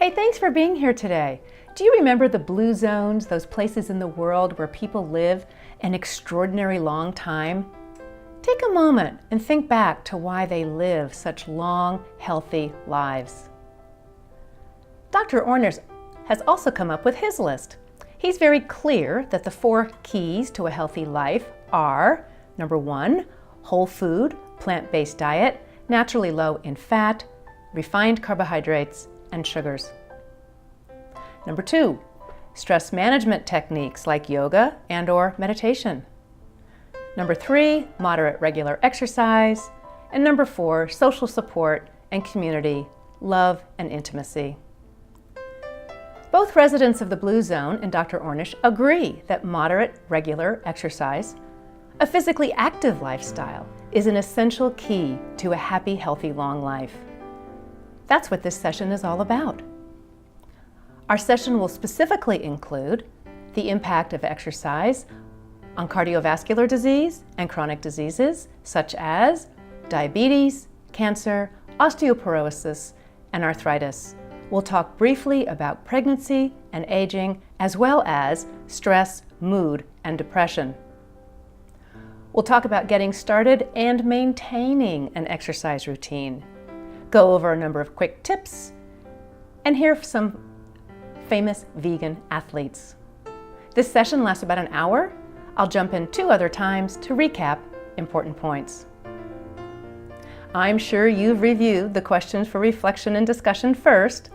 Hey, thanks for being here today. Do you remember the blue zones, those places in the world where people live an extraordinary long time? Take a moment and think back to why they live such long, healthy lives. Dr. Ornish has also come up with his list. He's very clear that the 4 keys to a healthy life are, number 1, whole food, plant-based diet, naturally low in fat, refined carbohydrates, and sugars. Number 2, stress management techniques like yoga and/or meditation. Number 3, moderate regular exercise. And number 4, social support and community, love and intimacy. Both residents of the Blue Zone and Dr. Ornish agree that moderate regular exercise, a physically active lifestyle, is an essential key to a happy, healthy, long life. That's what this session is all about. Our session will specifically include the impact of exercise on cardiovascular disease and chronic diseases such as diabetes, cancer, osteoporosis, and arthritis. We'll talk briefly about pregnancy and aging, as well as stress, mood, and depression. We'll talk about getting started and maintaining an exercise routine, go over a number of quick tips, and hear some famous vegan athletes. This session lasts about an hour. I'll jump in 2 other times to recap important points. I'm sure you've reviewed the questions for reflection and discussion first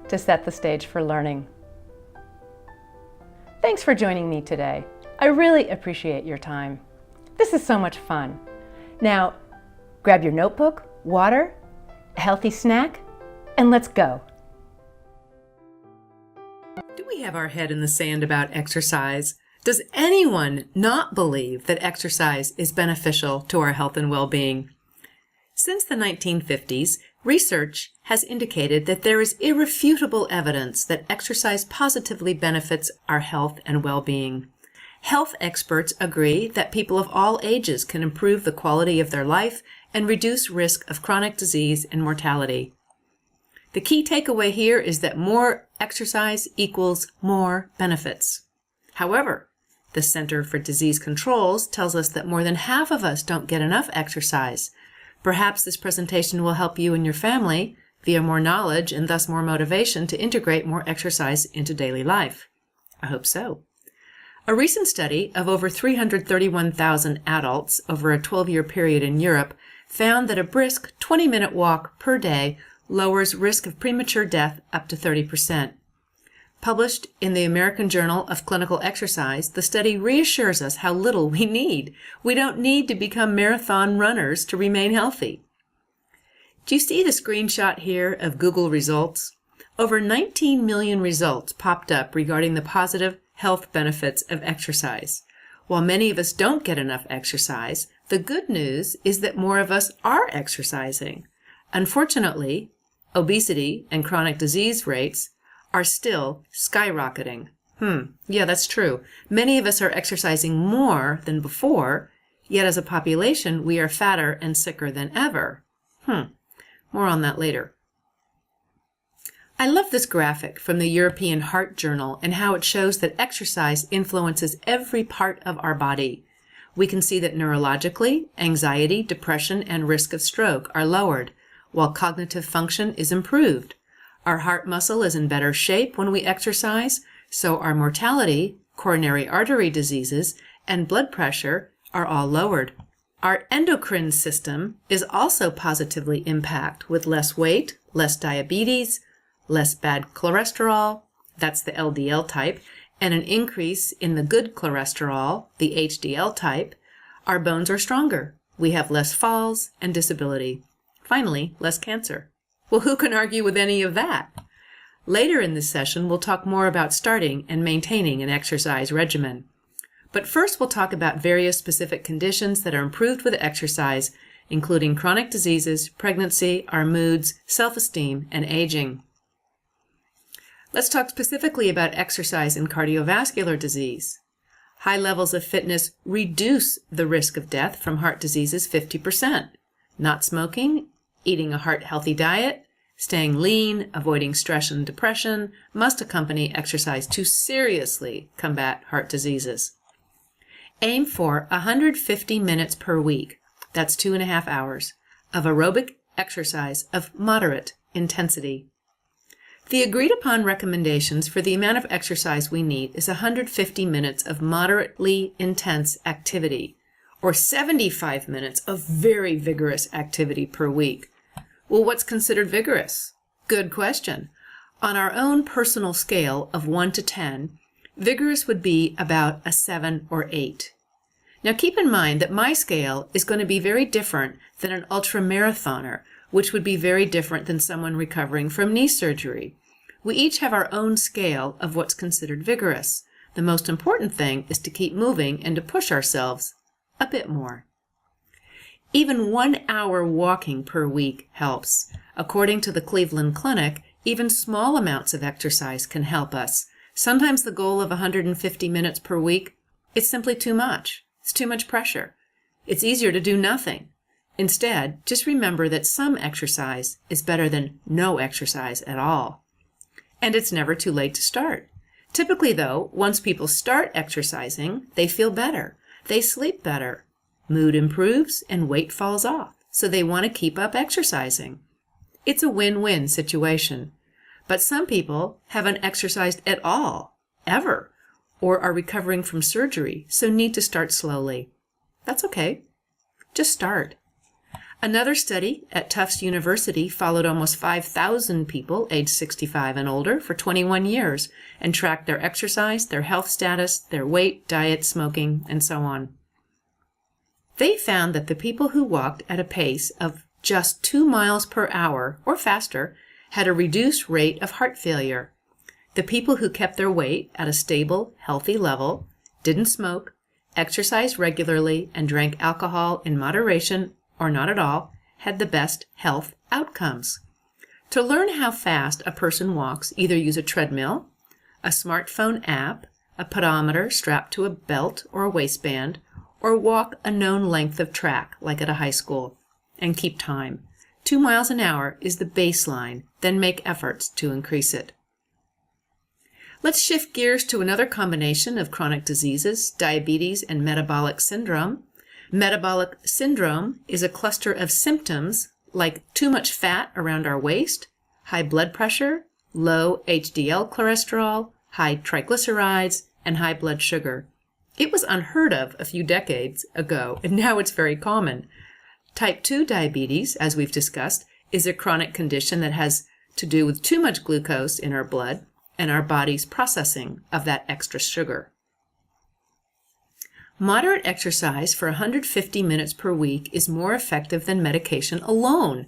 to set the stage for learning. Thanks for joining me today. I really appreciate your time. This is so much fun. Now, grab your notebook, water, a healthy snack, and let's go. Do we have our head in the sand about exercise? Does anyone not believe that exercise is beneficial to our health and well-being? Since the 1950s, research has indicated that there is irrefutable evidence that exercise positively benefits our health and well-being. Health experts agree that people of all ages can improve the quality of their life and reduce risk of chronic disease and mortality. The key takeaway here is that more exercise equals more benefits. However, the Center for Disease Controls tells us that more than half of us don't get enough exercise. Perhaps this presentation will help you and your family via more knowledge and thus more motivation to integrate more exercise into daily life. I hope so. A recent study of over 331,000 adults over a 12-year period in Europe found that a brisk 20-minute walk per day lowers risk of premature death up to 30%. Published in the American Journal of Clinical Exercise, the study reassures us how little we need. We don't need to become marathon runners to remain healthy. Do you see the screenshot here of Google results? Over 19 million results popped up regarding the positive health benefits of exercise. While many of us don't get enough exercise, the good news is that more of us are exercising. Unfortunately, obesity and chronic disease rates are still skyrocketing. Yeah, that's true. Many of us are exercising more than before, yet as a population, we are fatter and sicker than ever. More on that later. I love this graphic from the European Heart Journal and how it shows that exercise influences every part of our body. We can see that neurologically, anxiety, depression, and risk of stroke are lowered, while cognitive function is improved. Our heart muscle is in better shape when we exercise, so our mortality, coronary artery diseases, and blood pressure are all lowered. Our endocrine system is also positively impacted with less weight, less diabetes, less bad cholesterol, that's the LDL type, and an increase in the good cholesterol, the HDL type. Our bones are stronger. We have less falls and disability. Finally, less cancer. Well, who can argue with any of that? Later in this session, we'll talk more about starting and maintaining an exercise regimen. But first, we'll talk about various specific conditions that are improved with exercise, including chronic diseases, pregnancy, our moods, self-esteem, and aging. Let's talk specifically about exercise and cardiovascular disease. High levels of fitness reduce the risk of death from heart diseases 50%. Not smoking, eating a heart-healthy diet, Staying lean, avoiding stress and depression must accompany exercise to seriously combat heart diseases. Aim for 150 minutes per week, that's 2.5 hours, of aerobic exercise of moderate intensity. The agreed upon recommendations for the amount of exercise we need is 150 minutes of moderately intense activity, or 75 minutes of very vigorous activity per week. Well, what's considered vigorous? Good question. On our own personal scale of 1 to 10, vigorous would be about a 7 or 8. Now keep in mind that my scale is going to be very different than an ultramarathoner, which would be very different than someone recovering from knee surgery. We each have our own scale of what's considered vigorous. The most important thing is to keep moving and to push ourselves a bit more. Even 1 hour walking per week helps. According to the Cleveland Clinic, even small amounts of exercise can help us. Sometimes the goal of 150 minutes per week is simply too much. It's too much pressure. It's easier to do nothing. Instead, just remember that some exercise is better than no exercise at all. And it's never too late to start. Typically, though, once people start exercising, they feel better. They sleep better. Mood improves and weight falls off, so they want to keep up exercising. It's a win-win situation. But some people haven't exercised at all, ever, or are recovering from surgery, so need to start slowly. That's okay. Just start. Another study at Tufts University followed almost 5,000 people aged 65 and older for 21 years and tracked their exercise, their health status, their weight, diet, smoking, and so on. They found that the people who walked at a pace of just 2 miles per hour or faster had a reduced rate of heart failure. The people who kept their weight at a stable, healthy level, didn't smoke, exercised regularly, and drank alcohol in moderation or not at all, had the best health outcomes. To learn how fast a person walks, either use a treadmill, a smartphone app, a pedometer strapped to a belt or a waistband, or walk a known length of track, like at a high school, and keep time. 2 miles an hour is the baseline, then make efforts to increase it. Let's shift gears to another combination of chronic diseases, diabetes and metabolic syndrome. Metabolic syndrome is a cluster of symptoms like too much fat around our waist, high blood pressure, low HDL cholesterol, high triglycerides, and high blood sugar. It was unheard of a few decades ago, and now it's very common. Type 2 diabetes, as we've discussed, is a chronic condition that has to do with too much glucose in our blood and our body's processing of that extra sugar. Moderate exercise for 150 minutes per week is more effective than medication alone.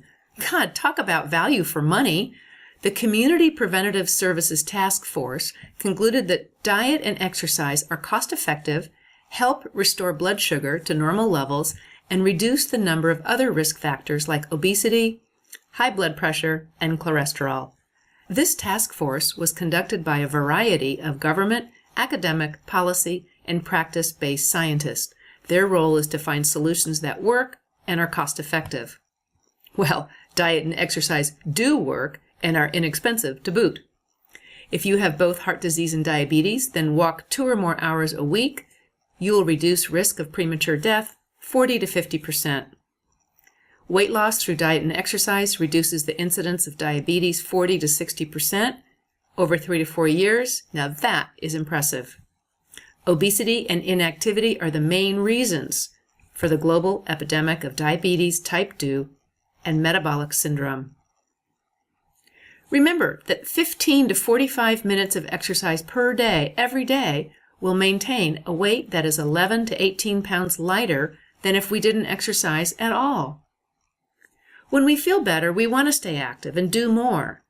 God, talk about value for money. The Community Preventative Services Task Force concluded that diet and exercise are cost-effective, help restore blood sugar to normal levels, and reduce the number of other risk factors like obesity, high blood pressure, and cholesterol. This task force was conducted by a variety of government, academic, policy, and practice-based scientists. Their role is to find solutions that work and are cost-effective. Well, diet and exercise do work and are inexpensive to boot. If you have both heart disease and diabetes, then walk 2 or more hours a week. You will reduce risk of premature death 40 to 50%. Weight loss through diet and exercise reduces the incidence of diabetes 40 to 60% over 3 to 4 years. Now that is impressive. Obesity and inactivity are the main reasons for the global epidemic of diabetes type 2 and metabolic syndrome. Remember that 15 to 45 minutes of exercise per day, every day, will maintain a weight that is 11 to 18 pounds lighter than if we didn't exercise at all. When we feel better, we want to stay active and do more.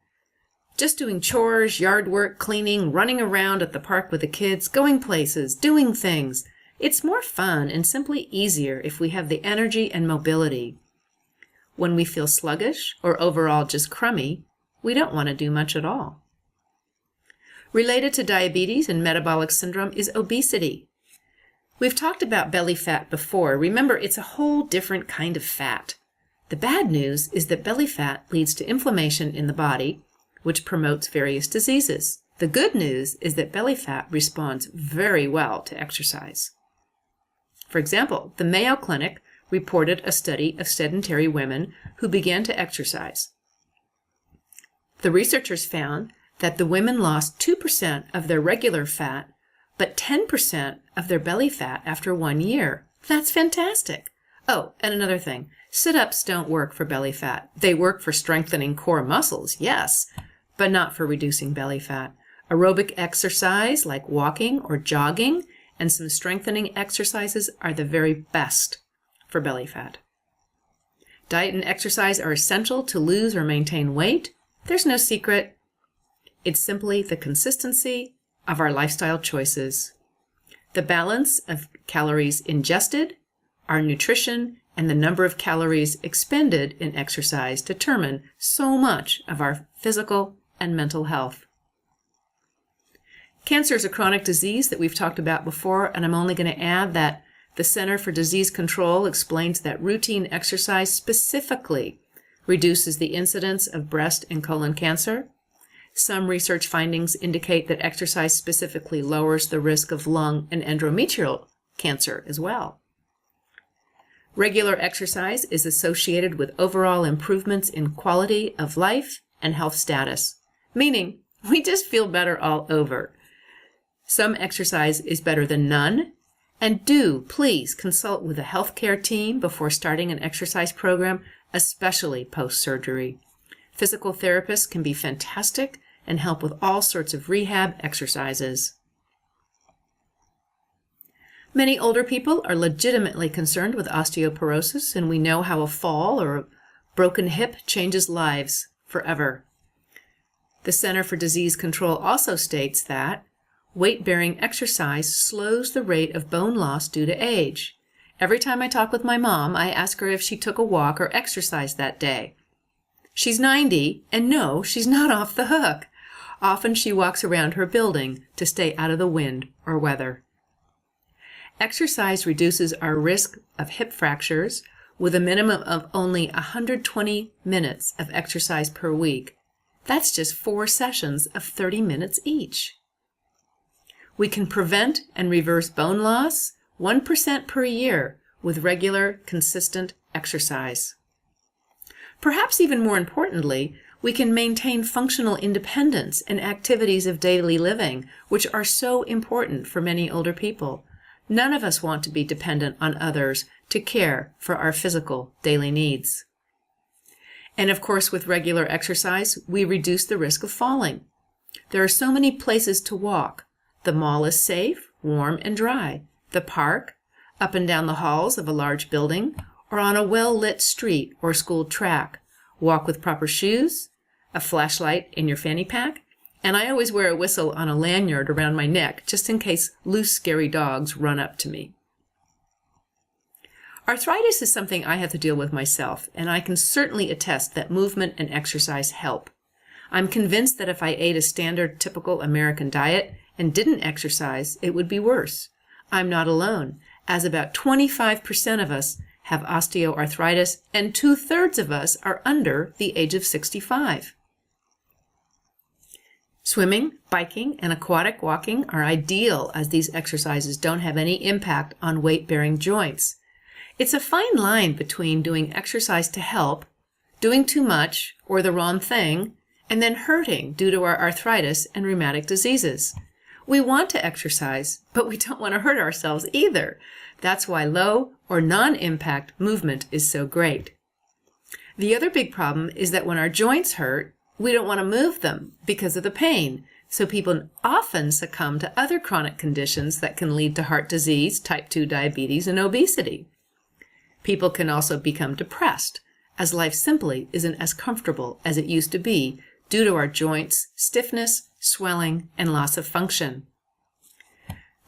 Just doing chores, yard work, cleaning, running around at the park with the kids, going places, doing things. It's more fun and simply easier if we have the energy and mobility. When we feel sluggish or overall just crummy, we don't want to do much at all. Related to diabetes and metabolic syndrome is obesity. We've talked about belly fat before. Remember, it's a whole different kind of fat. The bad news is that belly fat leads to inflammation in the body, which promotes various diseases. The good news is that belly fat responds very well to exercise. For example, the Mayo Clinic reported a study of sedentary women who began to exercise. The researchers found that the women lost 2% of their regular fat, but 10% of their belly fat after 1 year. That's fantastic. Oh, and another thing, sit-ups don't work for belly fat. They work for strengthening core muscles, yes, but not for reducing belly fat. Aerobic exercise like walking or jogging and some strengthening exercises are the very best for belly fat. Diet and exercise are essential to lose or maintain weight. There's no secret. It's simply the consistency of our lifestyle choices. The balance of calories ingested, our nutrition, and the number of calories expended in exercise determine so much of our physical and mental health. Cancer is a chronic disease that we've talked about before, and I'm only going to add that the Center for Disease Control explains that routine exercise specifically reduces the incidence of breast and colon cancer. Some research findings indicate that exercise specifically lowers the risk of lung and endometrial cancer as well. Regular exercise is associated with overall improvements in quality of life and health status, meaning we just feel better all over. Some exercise is better than none, and do please consult with a healthcare team before starting an exercise program, especially post-surgery. Physical therapists can be fantastic and help with all sorts of rehab exercises. Many older people are legitimately concerned with osteoporosis, and we know how a fall or a broken hip changes lives forever. The Center for Disease Control also states that weight-bearing exercise slows the rate of bone loss due to age. Every time I talk with my mom, I ask her if she took a walk or exercised that day. She's 90, and no, she's not off the hook. Often she walks around her building to stay out of the wind or weather. Exercise reduces our risk of hip fractures with a minimum of only 120 minutes of exercise per week. That's just 4 sessions of 30 minutes each. We can prevent and reverse bone loss 1% per year with regular, consistent exercise. Perhaps even more importantly, we can maintain functional independence and activities of daily living, which are so important for many older people. None of us want to be dependent on others to care for our physical daily needs. And of course, with regular exercise, we reduce the risk of falling. There are so many places to walk. The mall is safe, warm, and dry. The park, up and down the halls of a large building, or on a well-lit street or school track. Walk with proper shoes, a flashlight in your fanny pack, and I always wear a whistle on a lanyard around my neck just in case loose, scary dogs run up to me. Arthritis is something I have to deal with myself, and I can certainly attest that movement and exercise help. I'm convinced that if I ate a standard, typical American diet and didn't exercise, it would be worse. I'm not alone, as about 25% of us have osteoarthritis, and 2/3 of us are under the age of 65. Swimming, biking, and aquatic walking are ideal as these exercises don't have any impact on weight-bearing joints. It's a fine line between doing exercise to help, doing too much or the wrong thing, and then hurting due to our arthritis and rheumatic diseases. We want to exercise, but we don't want to hurt ourselves either. That's why low or non-impact movement is so great. The other big problem is that when our joints hurt, we don't want to move them because of the pain. So people often succumb to other chronic conditions that can lead to heart disease, type 2 diabetes, and obesity. People can also become depressed, as life simply isn't as comfortable as it used to be due to our joints' stiffness, swelling, and loss of function.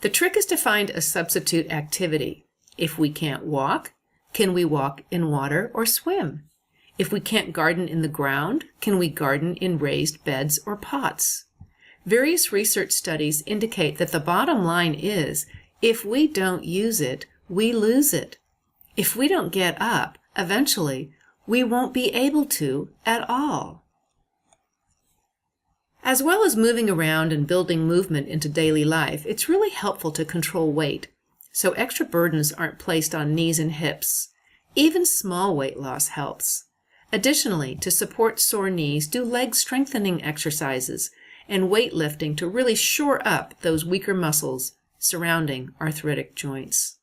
The trick is to find a substitute activity. If we can't walk, can we walk in water or swim? If we can't garden in the ground, can we garden in raised beds or pots? Various research studies indicate that the bottom line is, if we don't use it, we lose it. If we don't get up, eventually, we won't be able to at all. As well as moving around and building movement into daily life, it's really helpful to control weight, so extra burdens aren't placed on knees and hips. Even small weight loss helps. Additionally, to support sore knees, do leg strengthening exercises and weightlifting to really shore up those weaker muscles surrounding arthritic joints.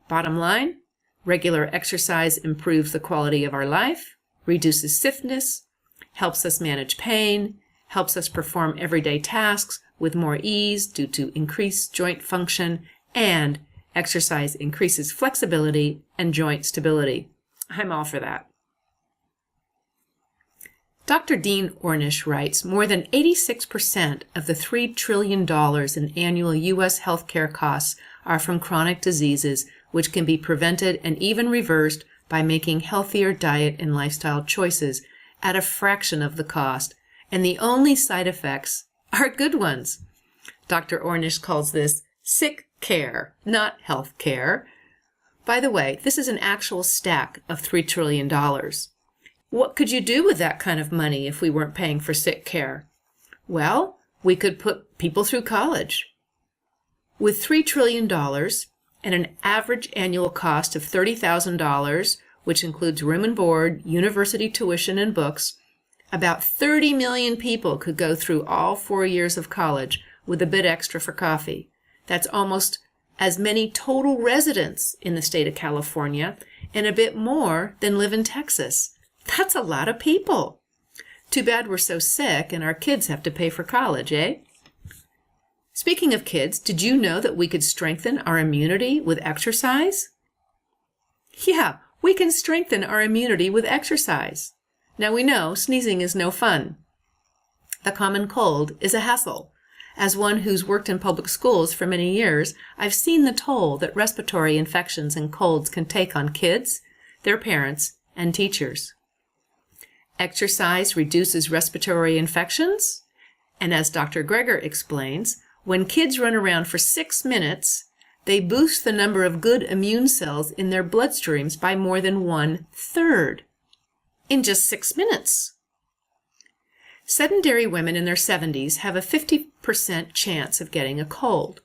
Bottom line, regular exercise improves the quality of our life, reduces stiffness, helps us manage pain, helps us perform everyday tasks with more ease due to increased joint function, and exercise increases flexibility and joint stability. I'm all for that. Dr. Dean Ornish writes, more than 86% of the $3 trillion in annual U.S. healthcare costs are from chronic diseases, which can be prevented and even reversed by making healthier diet and lifestyle choices at a fraction of the cost, and the only side effects are good ones. Dr. Ornish calls this sick care, not health care. By the way, this is an actual stack of $3 trillion. What could you do with that kind of money if we weren't paying for sick care? Well, we could put people through college. With $3 trillion and an average annual cost of $30,000, which includes room and board, university tuition, and books, about 30 million people could go through all 4 years of college with a bit extra for coffee. That's almost as many total residents in the state of California and a bit more than live in Texas. That's a lot of people. Too bad we're so sick and our kids have to pay for college, eh? Speaking of kids, did you know that we could strengthen our immunity with exercise? Yeah, we can strengthen our immunity with exercise. Now we know sneezing is no fun. The common cold is a hassle. As one who's worked in public schools for many years, I've seen the toll that respiratory infections and colds can take on kids, their parents, and teachers. Exercise reduces respiratory infections, and as Dr. Greger explains, when kids run around for 6 minutes, they boost the number of good immune cells in their bloodstreams by more than 1/3 in just 6 minutes. Sedentary women in their 70s have a 50% chance of getting a cold.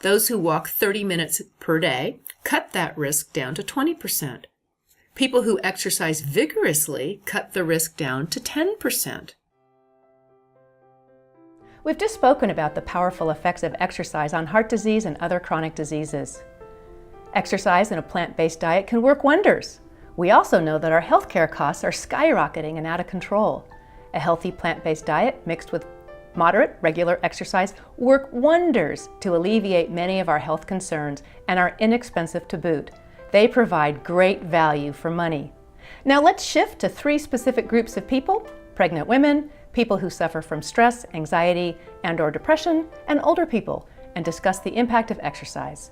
Those who walk 30 minutes per day cut that risk down to 20%. People who exercise vigorously cut the risk down to 10%. We've just spoken about the powerful effects of exercise on heart disease and other chronic diseases. Exercise and a plant-based diet can work wonders. We also know that our healthcare costs are skyrocketing and out of control. A healthy plant-based diet mixed with moderate, regular exercise work wonders to alleviate many of our health concerns and are inexpensive to boot. They provide great value for money. Now let's shift to 3 specific groups of people: pregnant women, people who suffer from stress, anxiety, and/or depression, and older people, and discuss the impact of exercise.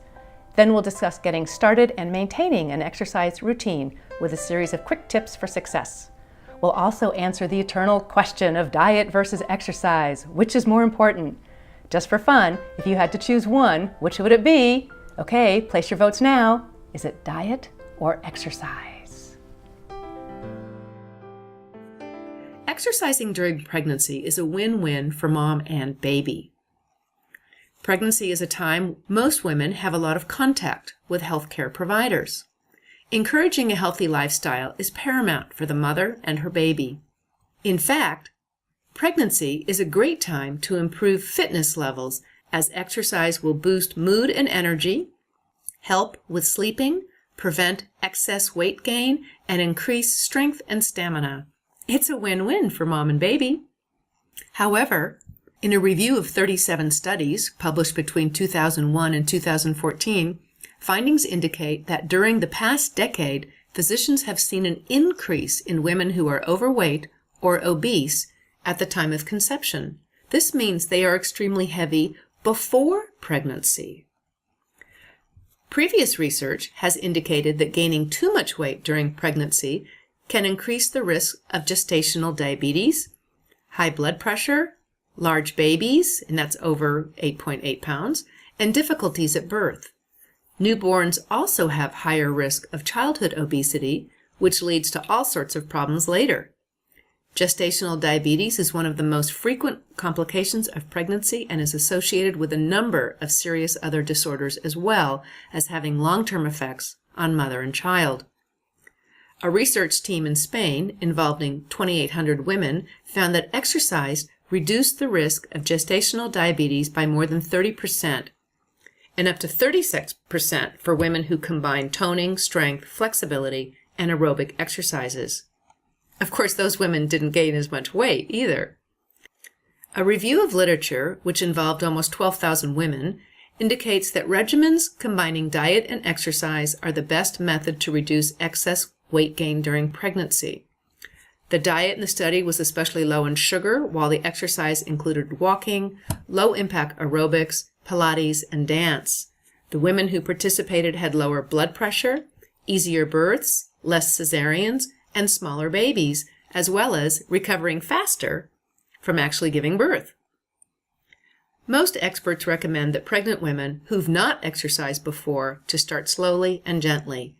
Then we'll discuss getting started and maintaining an exercise routine with a series of quick tips for success. We'll also answer the eternal question of diet versus exercise. Which is more important? Just for fun, if you had to choose one, which would it be? Okay, place your votes now. Is it diet or exercise? Exercising during pregnancy is a win-win for mom and baby. Pregnancy is a time most women have a lot of contact with healthcare providers. Encouraging a healthy lifestyle is paramount for the mother and her baby. In fact, pregnancy is a great time to improve fitness levels, as exercise will boost mood and energy, help with sleeping, prevent excess weight gain, and increase strength and stamina. It's a win-win for mom and baby. However, in a review of 37 studies published between 2001 and 2014, findings indicate that during the past decade, physicians have seen an increase in women who are overweight or obese at the time of conception. This means they are extremely heavy before pregnancy. Previous research has indicated that gaining too much weight during pregnancy can increase the risk of gestational diabetes, high blood pressure, large babies, and that's over 8.8 pounds, and difficulties at birth. Newborns also have higher risk of childhood obesity, which leads to all sorts of problems later. Gestational diabetes is one of the most frequent complications of pregnancy and is associated with a number of serious other disorders as well as having long-term effects on mother and child. A research team in Spain involving 2,800 women found that exercise reduced the risk of gestational diabetes by more than 30%, and up to 36% for women who combine toning, strength, flexibility, and aerobic exercises. Of course, those women didn't gain as much weight either. A review of literature, which involved almost 12,000 women, indicates that regimens combining diet and exercise are the best method to reduce excess weight gain during pregnancy. The diet in the study was especially low in sugar, while the exercise included walking, low-impact aerobics, Pilates, and dance. The women who participated had lower blood pressure, easier births, less cesareans, and smaller babies, as well as recovering faster from actually giving birth. Most experts recommend that pregnant women who've not exercised before to start slowly and gently.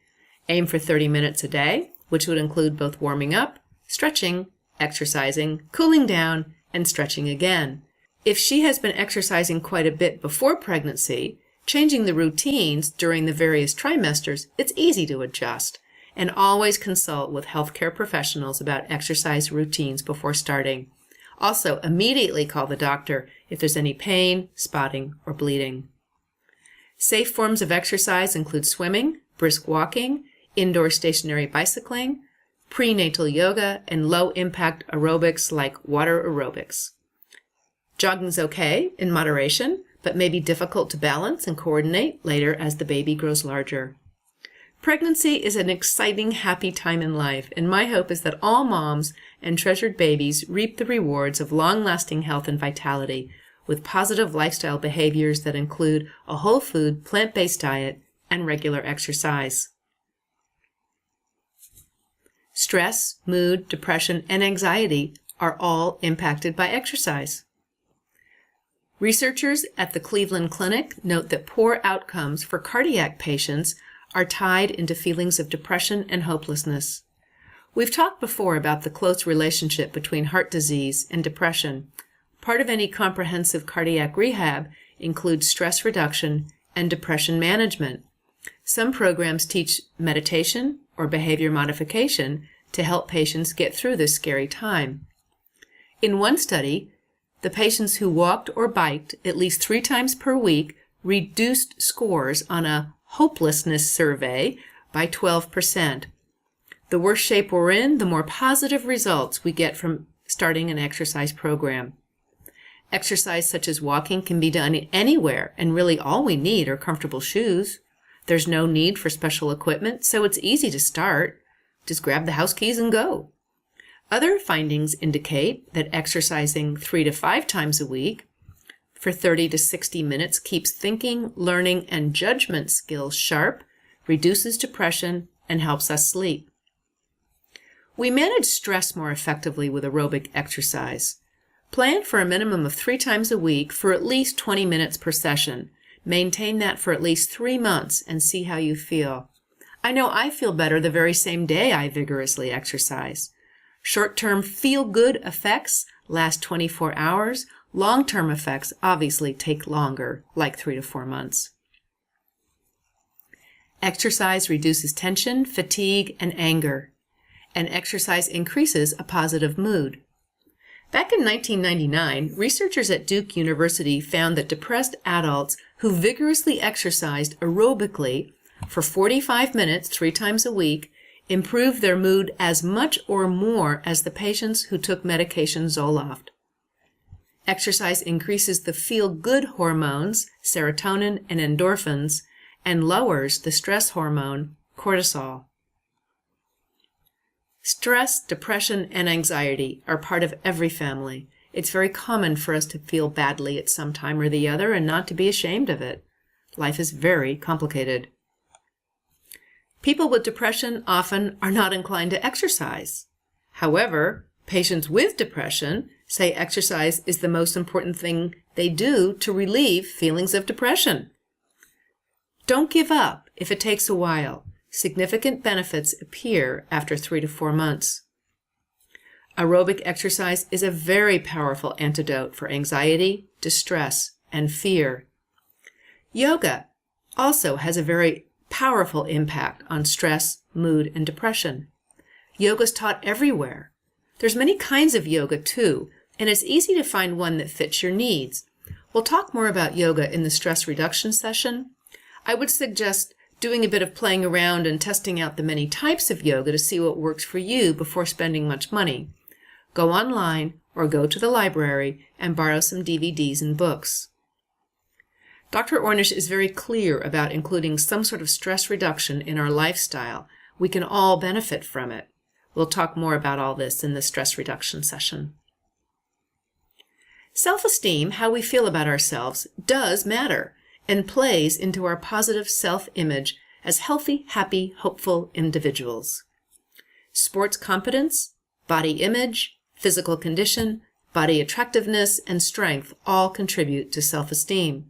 Aim for 30 minutes a day, which would include both warming up, stretching, exercising, cooling down, and stretching again. If she has been exercising quite a bit before pregnancy, changing the routines during the various trimesters, it's easy to adjust. And always consult with healthcare professionals about exercise routines before starting. Also, immediately call the doctor if there's any pain, spotting, or bleeding. Safe forms of exercise include swimming, brisk walking, indoor stationary bicycling, prenatal yoga, and low-impact aerobics like water aerobics. Jogging's okay in moderation, but may be difficult to balance and coordinate later as the baby grows larger. Pregnancy is an exciting, happy time in life, and my hope is that all moms and treasured babies reap the rewards of long-lasting health and vitality with positive lifestyle behaviors that include a whole food, plant-based diet and regular exercise. Stress, mood, depression, and anxiety are all impacted by exercise. Researchers at the Cleveland Clinic note that poor outcomes for cardiac patients are tied into feelings of depression and hopelessness. We've talked before about the close relationship between heart disease and depression. Part of any comprehensive cardiac rehab includes stress reduction and depression management. Some programs teach meditation or behavior modification to help patients get through this scary time. In one study, the patients who walked or biked at least 3 times per week reduced scores on a hopelessness survey by 12%. The worse shape we're in, the more positive results we get from starting an exercise program. Exercise such as walking can be done anywhere, and really all we need are comfortable shoes. There's no need for special equipment, so it's easy to start. Just grab the house keys and go. Other findings indicate that exercising 3 to 5 times a week for 30 to 60 minutes keeps thinking, learning, and judgment skills sharp, reduces depression, and helps us sleep. We manage stress more effectively with aerobic exercise. Plan for a minimum of 3 times a week for at least 20 minutes per session. Maintain that for at least 3 months and see how you feel. I know I feel better the very same day I vigorously exercise. Short-term feel-good effects last 24 hours. Long-term effects obviously take longer, like 3 to 4 months. Exercise reduces tension, fatigue, and anger, and exercise increases a positive mood. Back in 1999, researchers at Duke University found that depressed adults who vigorously exercised aerobically for 45 minutes 3 times a week improved their mood as much or more as the patients who took medication Zoloft. Exercise increases the feel-good hormones, serotonin and endorphins, and lowers the stress hormone, cortisol. Stress, depression, and anxiety are part of every family. It's very common for us to feel badly at some time or the other and not to be ashamed of it. Life is very complicated. People with depression often are not inclined to exercise. However, patients with depression say exercise is the most important thing they do to relieve feelings of depression. Don't give up if it takes a while. significant benefits appear after 3 to 4 months. Aerobic exercise is a very powerful antidote for anxiety, distress, and fear. Yoga also has a very powerful impact on stress, mood, and depression. Yoga is taught everywhere. There's many kinds of yoga too, and it's easy to find one that fits your needs. We'll talk more about yoga in the stress reduction session. I would suggest doing a bit of playing around and testing out the many types of yoga to see what works for you before spending much money. Go online or go to the library and borrow some DVDs and books. Dr. Ornish is very clear about including some sort of stress reduction in our lifestyle. We can all benefit from it. We'll talk more about all this in the stress reduction session. Self-esteem, how we feel about ourselves, does matter and plays into our positive self-image as healthy, happy, hopeful individuals. Sports competence, body image, physical condition, body attractiveness, and strength all contribute to self-esteem.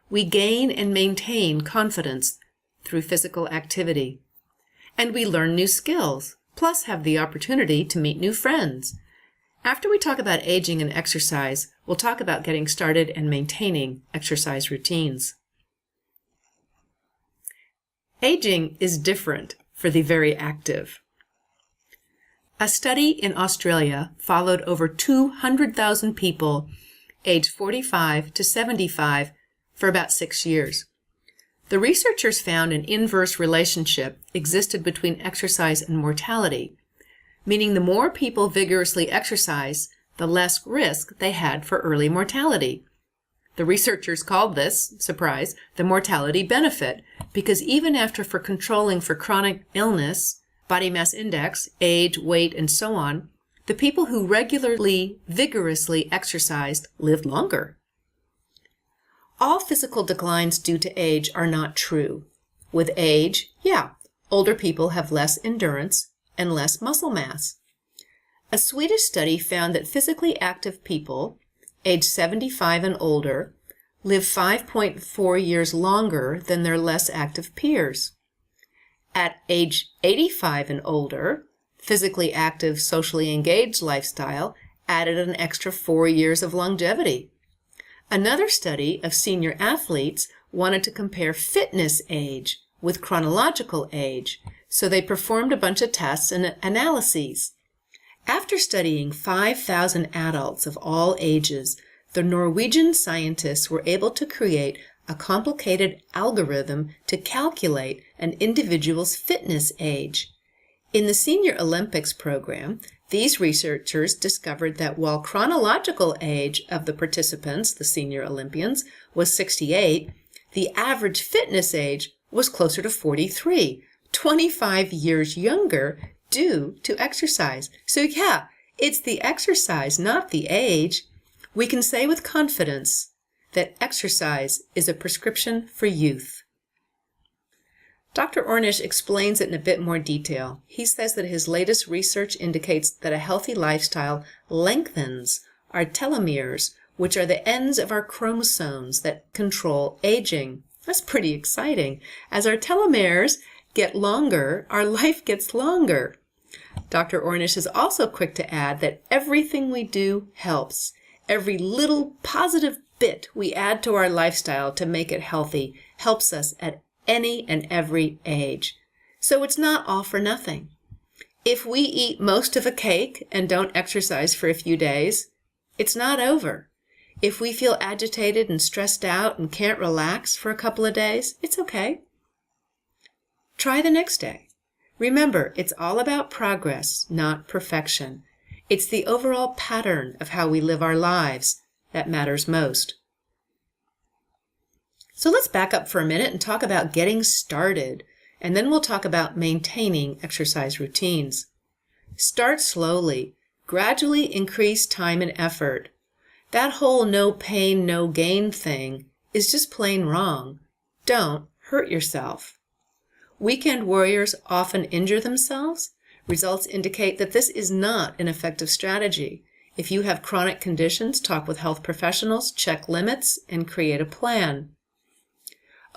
We gain and maintain confidence through physical activity. And we learn new skills, plus have the opportunity to meet new friends. After we talk about aging and exercise, we'll talk about getting started and maintaining exercise routines. Aging is different for the very active. A study in Australia followed over 200,000 people aged 45 to 75 for about 6 years. The researchers found an inverse relationship existed between exercise and mortality, meaning the more people vigorously exercise, the less risk they had for early mortality. The researchers called this, surprise, the mortality benefit, because even after controlling for chronic illness, body mass index, age, weight, and so on, the people who regularly, vigorously exercised lived longer. All physical declines due to age are not true. With age, older people have less endurance and less muscle mass. A Swedish study found that physically active people, age 75 and older, live 5.4 years longer than their less active peers. At age 85 and older, physically active, socially engaged lifestyle added an extra 4 years of longevity. Another study of senior athletes wanted to compare fitness age with chronological age, so they performed a bunch of tests and analyses. After studying 5,000 adults of all ages, the Norwegian scientists were able to create a complicated algorithm to calculate an individual's fitness age. In the Senior Olympics program, these researchers discovered that while chronological age of the participants, the senior Olympians, was 68, the average fitness age was closer to 43, 25 years younger due to exercise. So it's the exercise, not the age. We can say with confidence that exercise is a prescription for youth. Dr. Ornish explains it in a bit more detail. He says that his latest research indicates that a healthy lifestyle lengthens our telomeres, which are the ends of our chromosomes that control aging. That's pretty exciting. As our telomeres get longer, our life gets longer. Dr. Ornish is also quick to add that everything we do helps. Every little positive bit we add to our lifestyle to make it healthy helps us at any and every age. So it's not all for nothing. If we eat most of a cake and don't exercise for a few days, it's not over. If we feel agitated and stressed out and can't relax for a couple of days, it's okay. Try the next day. Remember, it's all about progress, not perfection. It's the overall pattern of how we live our lives that matters most. So let's back up for a minute and talk about getting started, and then we'll talk about maintaining exercise routines. Start slowly. Gradually increase time and effort. That whole no pain, no gain thing is just plain wrong. Don't hurt yourself. Weekend warriors often injure themselves. Results indicate that this is not an effective strategy. If you have chronic conditions, talk with health professionals, check limits, and create a plan.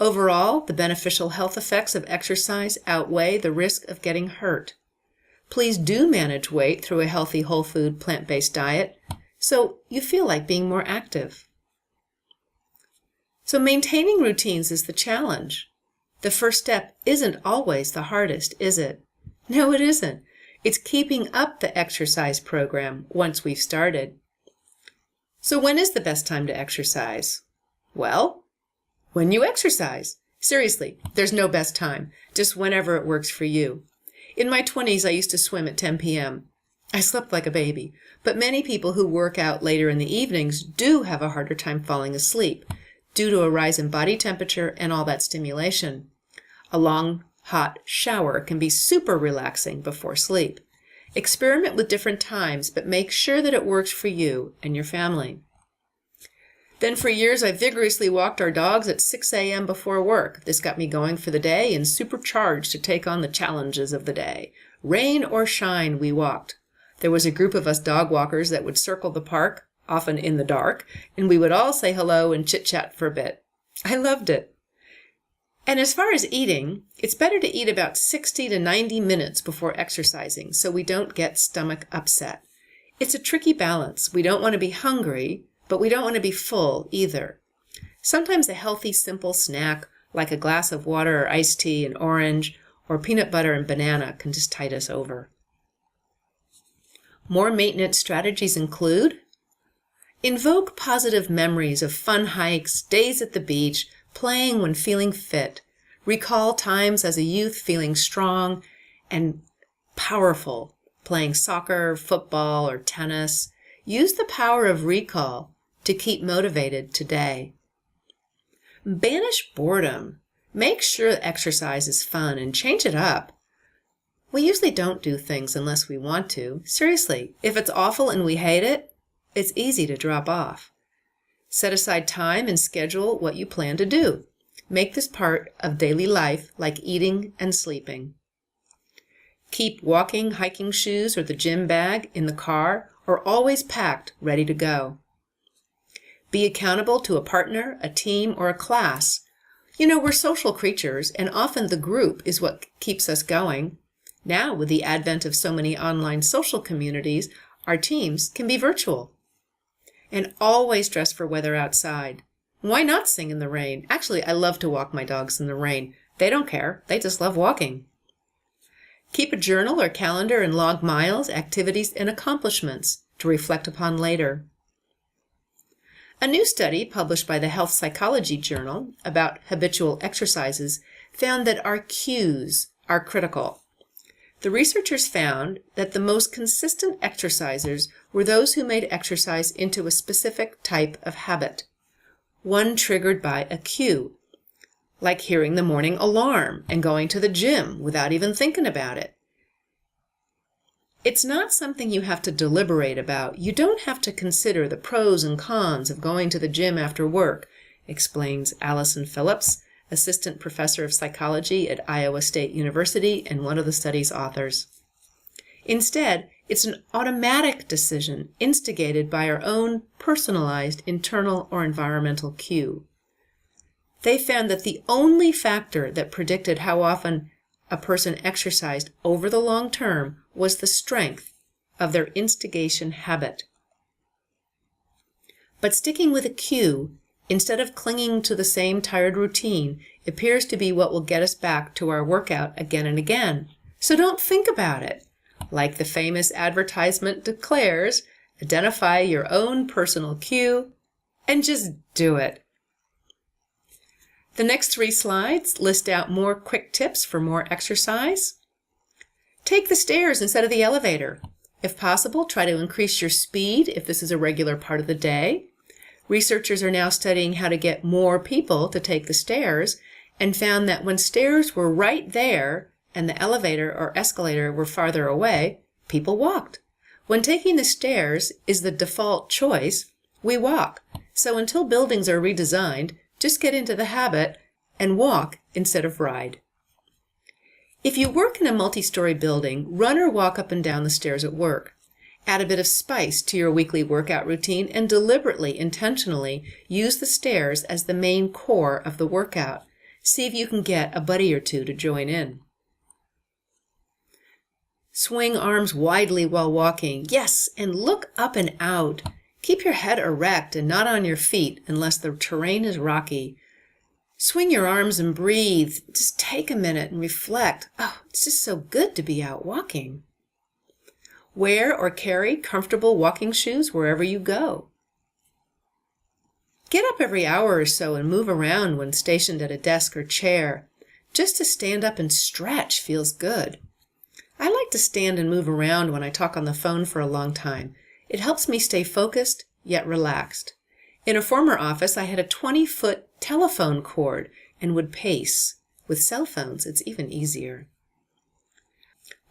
Overall, the beneficial health effects of exercise outweigh the risk of getting hurt. Please do manage weight through a healthy whole food plant-based diet so you feel like being more active. So maintaining routines is the challenge. The first step isn't always the hardest, is it? No, it isn't. It's keeping up the exercise program once we've started. So when is the best time to exercise? Well, when you exercise. Seriously, there's no best time, just whenever it works for you. In my 20s, I used to swim at 10 p.m. I slept like a baby, but many people who work out later in the evenings do have a harder time falling asleep due to a rise in body temperature and all that stimulation. A long, hot shower can be super relaxing before sleep. Experiment with different times, but make sure that it works for you and your family. Then for years, I vigorously walked our dogs at 6 a.m. before work. This got me going for the day and supercharged to take on the challenges of the day. Rain or shine, we walked. There was a group of us dog walkers that would circle the park, often in the dark, and we would all say hello and chit-chat for a bit. I loved it. And as far as eating, it's better to eat about 60 to 90 minutes before exercising so we don't get stomach upset. It's a tricky balance. We don't want to be hungry, but we don't want to be full either. Sometimes a healthy, simple snack, like a glass of water or iced tea and orange, or peanut butter and banana can just tide us over. More maintenance strategies include: invoke positive memories of fun hikes, days at the beach, playing when feeling fit. Recall times as a youth feeling strong and powerful, playing soccer, football, or tennis. Use the power of recall to keep motivated today. Banish boredom. Make sure exercise is fun and change it up. We usually don't do things unless we want to. Seriously, if it's awful and we hate it, it's easy to drop off. Set aside time and schedule what you plan to do. Make this part of daily life like eating and sleeping. Keep walking, hiking shoes or the gym bag in the car or always packed, ready to go. Be accountable to a partner, a team, or a class. You know, we're social creatures, and often the group is what keeps us going. Now, with the advent of so many online social communities, our teams can be virtual. And always dress for weather outside. Why not sing in the rain? Actually, I love to walk my dogs in the rain. They don't care. They just love walking. Keep a journal or calendar and log miles, activities, and accomplishments to reflect upon later. A new study published by the Health Psychology Journal about habitual exercises found that our cues are critical. The researchers found that the most consistent exercisers were those who made exercise into a specific type of habit, one triggered by a cue, like hearing the morning alarm and going to the gym without even thinking about it. It's not something you have to deliberate about. You don't have to consider the pros and cons of going to the gym after work, explains Allison Phillips, assistant professor of psychology at Iowa State University and one of the study's authors. Instead, it's an automatic decision instigated by our own personalized internal or environmental cue. They found that the only factor that predicted how often a person exercised over the long term was the strength of their instigation habit. But sticking with a cue, instead of clinging to the same tired routine, appears to be what will get us back to our workout again and again. So don't think about it. Like the famous advertisement declares, identify your own personal cue and just do it. The next 3 slides list out more quick tips for more exercise. Take the stairs instead of the elevator. If possible, try to increase your speed if this is a regular part of the day. Researchers are now studying how to get more people to take the stairs and found that when stairs were right there and the elevator or escalator were farther away, people walked. When taking the stairs is the default choice, we walk. So until buildings are redesigned, just get into the habit and walk instead of ride. If you work in a multi-story building, run or walk up and down the stairs at work. Add a bit of spice to your weekly workout routine and deliberately, intentionally use the stairs as the main core of the workout. See if you can get a buddy or two to join in. Swing arms widely while walking. Yes, and look up and out. Keep your head erect and not on your feet unless the terrain is rocky. Swing your arms and breathe. Just take a minute and reflect. Oh, it's just so good to be out walking. Wear or carry comfortable walking shoes wherever you go. Get up every hour or so and move around when stationed at a desk or chair. Just to stand up and stretch feels good. I like to stand and move around when I talk on the phone for a long time. It helps me stay focused yet relaxed. In a former office, I had a 20-foot telephone cord and would pace. With cell phones, it's even easier.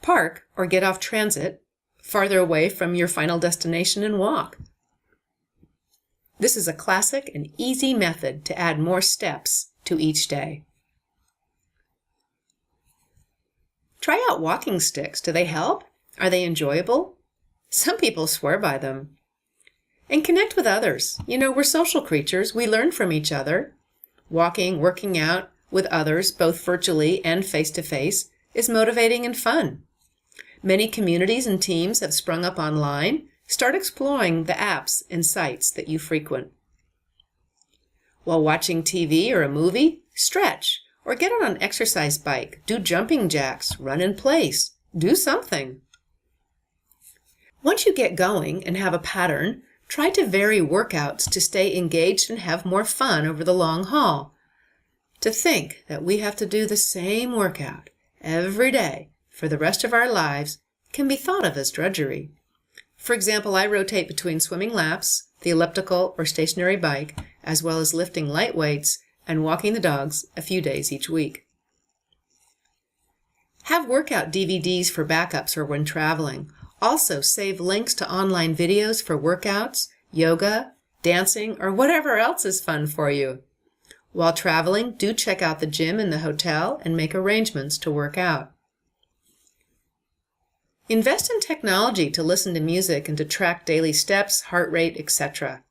Park or get off transit farther away from your final destination and walk. This is a classic and easy method to add more steps to each day. Try out walking sticks. Do they help? Are they enjoyable? Some people swear by them. And connect with others. You know, we're social creatures. We learn from each other. Walking, working out with others, both virtually and face-to-face, is motivating and fun. Many communities and teams have sprung up online. Start exploring the apps and sites that you frequent. While watching TV or a movie, stretch or get on an exercise bike. Do jumping jacks, run in place, do something. Once you get going and have a pattern, try to vary workouts to stay engaged and have more fun over the long haul. To think that we have to do the same workout every day for the rest of our lives can be thought of as drudgery. For example, I rotate between swimming laps, the elliptical or stationary bike, as well as lifting light weights and walking the dogs a few days each week. Have workout DVDs for backups or when traveling. Also, save links to online videos for workouts, yoga, dancing, or whatever else is fun for you. While traveling, do check out the gym in the hotel and make arrangements to work out. Invest in technology to listen to music and to track daily steps, heart rate, etc.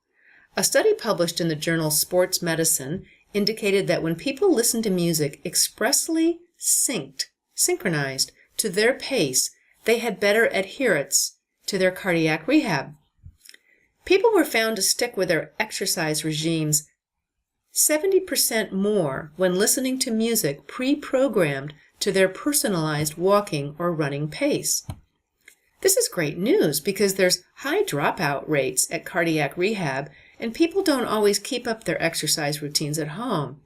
A study published in the journal Sports Medicine indicated that when people listen to music expressly synchronized to their pace, they had better adherence to their cardiac rehab. People were found to stick with their exercise regimes 70% more when listening to music pre-programmed to their personalized walking or running pace. This is great news because there's high dropout rates at cardiac rehab and people don't always keep up their exercise routines at home.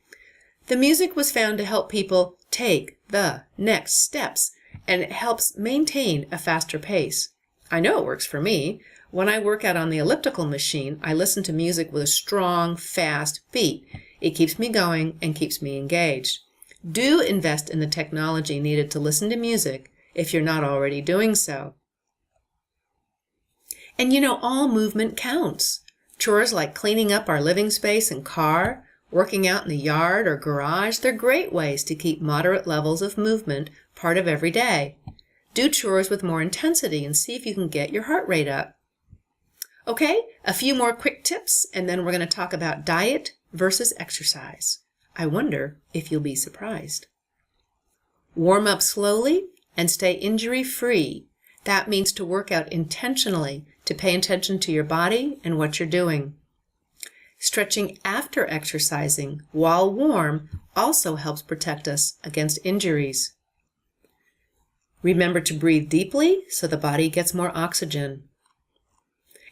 The music was found to help people take the next steps and it helps maintain a faster pace. I know it works for me. When I work out on the elliptical machine, I listen to music with a strong, fast beat. It keeps me going and keeps me engaged. Do invest in the technology needed to listen to music if you're not already doing so. And you know, all movement counts. Chores like cleaning up our living space and car, working out in the yard or garage, they're great ways to keep moderate levels of movement part of every day. Do chores with more intensity and see if you can get your heart rate up. Okay, a few more quick tips and then we're going to talk about diet versus exercise. I wonder if you'll be surprised. Warm up slowly and stay injury-free. That means to work out intentionally, to pay attention to your body and what you're doing. Stretching after exercising while warm also helps protect us against injuries. Remember to breathe deeply so the body gets more oxygen.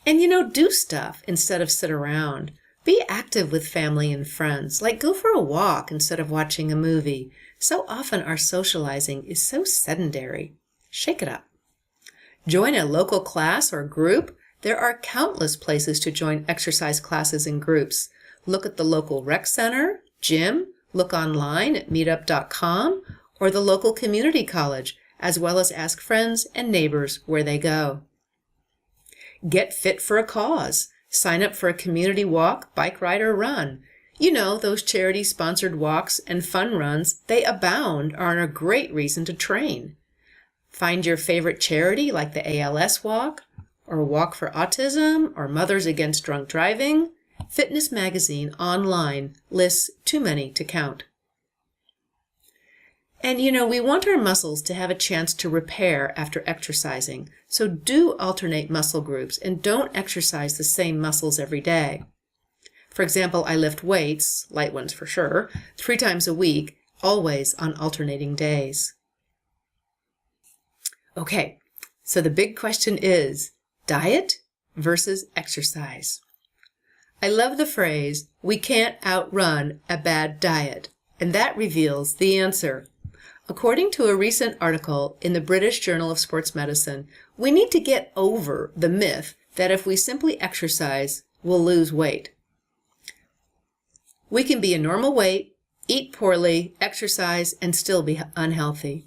And you know, do stuff instead of sit around. Be active with family and friends, like go for a walk instead of watching a movie. So often our socializing is so sedentary. Shake it up. Join a local class or group. There are countless places to join exercise classes and groups. Look at the local rec center, gym, look online at meetup.com or the local community college, as well as ask friends and neighbors where they go. Get fit for a cause. Sign up for a community walk, bike ride, or run. You know, those charity-sponsored walks and fun runs, they abound, are a great reason to train. Find your favorite charity like the ALS Walk, or Walk for Autism, or Mothers Against Drunk Driving. Fitness Magazine online lists too many to count. And we want our muscles to have a chance to repair after exercising, so do alternate muscle groups and don't exercise the same muscles every day. For example, I lift weights, light ones for sure, 3 times a week, always on alternating days. Okay, so the big question is diet versus exercise. I love the phrase, "we can't outrun a bad diet," and that reveals the answer. According to a recent article in the British Journal of Sports Medicine, we need to get over the myth that if we simply exercise, we'll lose weight. We can be a normal weight, eat poorly, exercise, and still be unhealthy.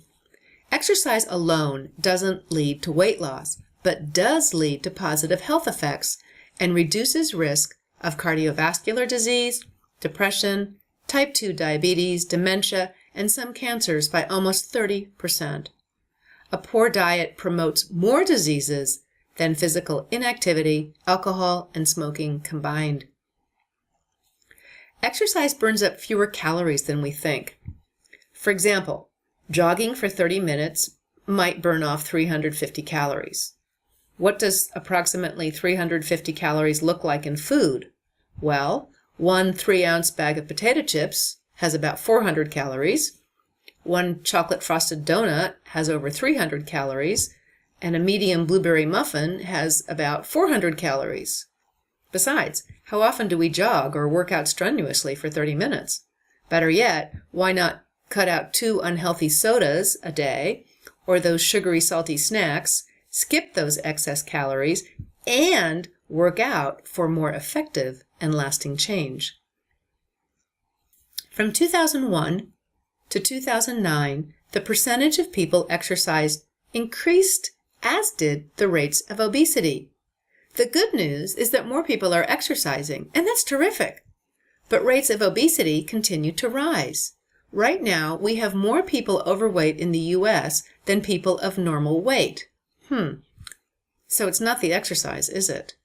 Exercise alone doesn't lead to weight loss, but does lead to positive health effects and reduces risk of cardiovascular disease, depression, type 2 diabetes, dementia, and some cancers by almost 30%. A poor diet promotes more diseases than physical inactivity, alcohol, and smoking combined. Exercise burns up fewer calories than we think. For example, jogging for 30 minutes might burn off 350 calories. What does approximately 350 calories look like in food? Well, one 3-ounce bag of potato chips has about 400 calories. One chocolate frosted donut has over 300 calories, and a medium blueberry muffin has about 400 calories. Besides, how often do we jog or work out strenuously for 30 minutes? Better yet, why not cut out 2 unhealthy sodas a day or those sugary, salty snacks, skip those excess calories, and work out for more effective and lasting change. From 2001 to 2009, the percentage of people exercised increased, as did the rates of obesity. The good news is that more people are exercising, and that's terrific. But rates of obesity continue to rise. Right now, we have more people overweight in the U.S. than people of normal weight. So it's not the exercise, is it?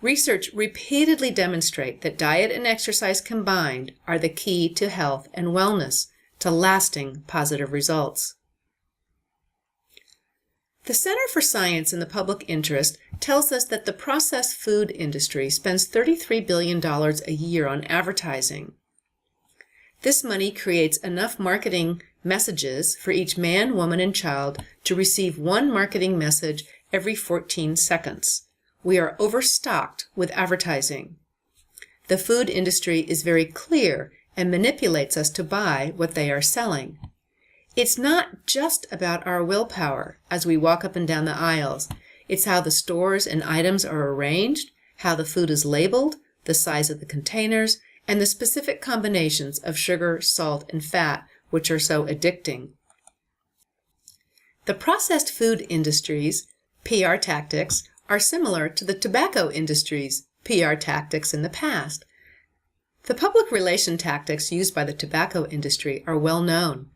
Research repeatedly demonstrates that diet and exercise combined are the key to health and wellness, to lasting positive results. The Center for Science in the Public Interest tells us that the processed food industry spends $33 billion a year on advertising. This money creates enough marketing messages for each man, woman, and child to receive one marketing message every 14 seconds. We are overstocked with advertising. The food industry is very clear and manipulates us to buy what they are selling. It's not just about our willpower as we walk up and down the aisles. It's how the stores and items are arranged, how the food is labeled, the size of the containers, and the specific combinations of sugar, salt, and fat, which are so addicting. The processed food industry's PR tactics are similar to the tobacco industry's PR tactics in the past. The public relation tactics used by the tobacco industry are well known.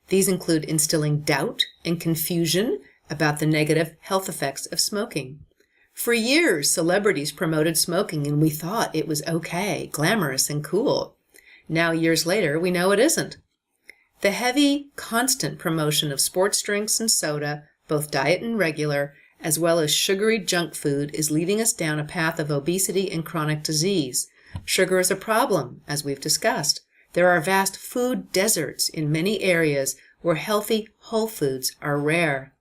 These include instilling doubt and confusion about the negative health effects of smoking. For years, celebrities promoted smoking and we thought it was okay, glamorous, and cool. Now, years later, we know it isn't. The heavy, constant promotion of sports drinks and soda, both diet and regular, as well as sugary junk food, is leading us down a path of obesity and chronic disease. Sugar is a problem, as we've discussed. There are vast food deserts in many areas where healthy whole foods are rare.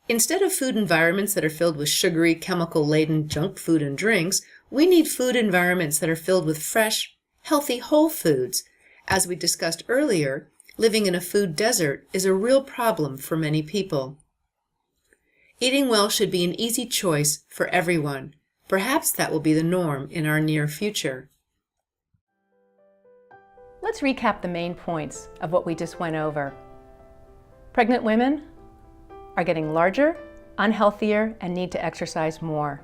Instead of food environments that are filled with sugary, chemical-laden junk food and drinks, we need food environments that are filled with fresh, healthy whole foods. As we discussed earlier, living in a food desert is a real problem for many people. Eating well should be an easy choice for everyone. Perhaps that will be the norm in our near future. Let's recap the main points of what we just went over. Pregnant women are getting larger, unhealthier, and need to exercise more.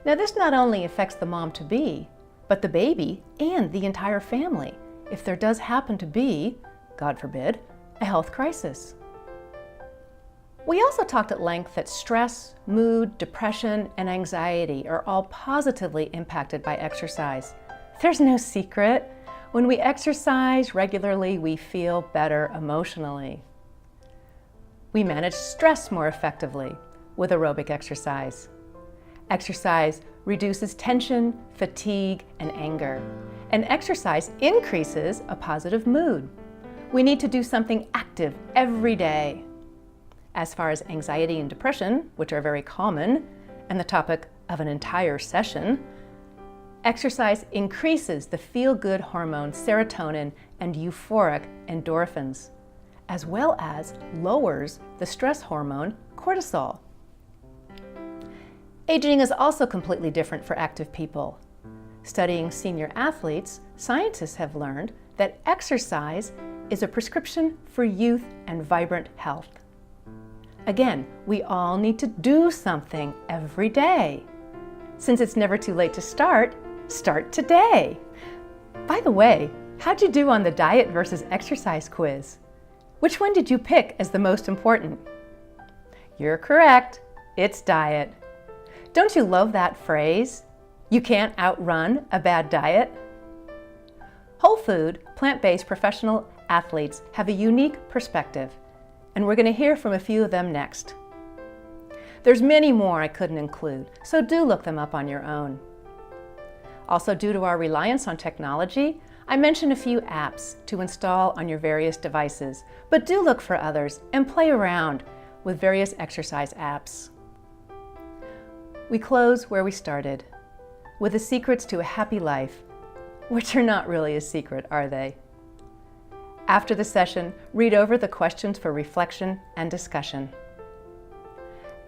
Now, this not only affects the mom-to-be, but the baby and the entire family, if there does happen to be, God forbid, a health crisis. We also talked at length that stress, mood, depression, and anxiety are all positively impacted by exercise. There's no secret. When we exercise regularly, we feel better emotionally. We manage stress more effectively with aerobic exercise. Exercise reduces tension, fatigue, and anger. And exercise increases a positive mood. We need to do something active every day. As far as anxiety and depression, which are very common, and the topic of an entire session, exercise increases the feel-good hormone serotonin and euphoric endorphins, as well as lowers the stress hormone cortisol. Aging is also completely different for active people. Studying senior athletes, scientists have learned that exercise is a prescription for youth and vibrant health. Again, we all need to do something every day. Since it's never too late to start today. By the way, how'd you do on the diet versus exercise quiz? Which one did you pick as the most important? You're correct, it's diet. Don't you love that phrase? You can't outrun a bad diet? Whole food, plant-based professional athletes have a unique perspective, and we're going to hear from a few of them next. There's many more I couldn't include, so do look them up on your own. Also, due to our reliance on technology, I mentioned a few apps to install on your various devices, but do look for others and play around with various exercise apps. We close where we started, with the secrets to a happy life, which are not really a secret, are they? After the session, read over the questions for reflection and discussion.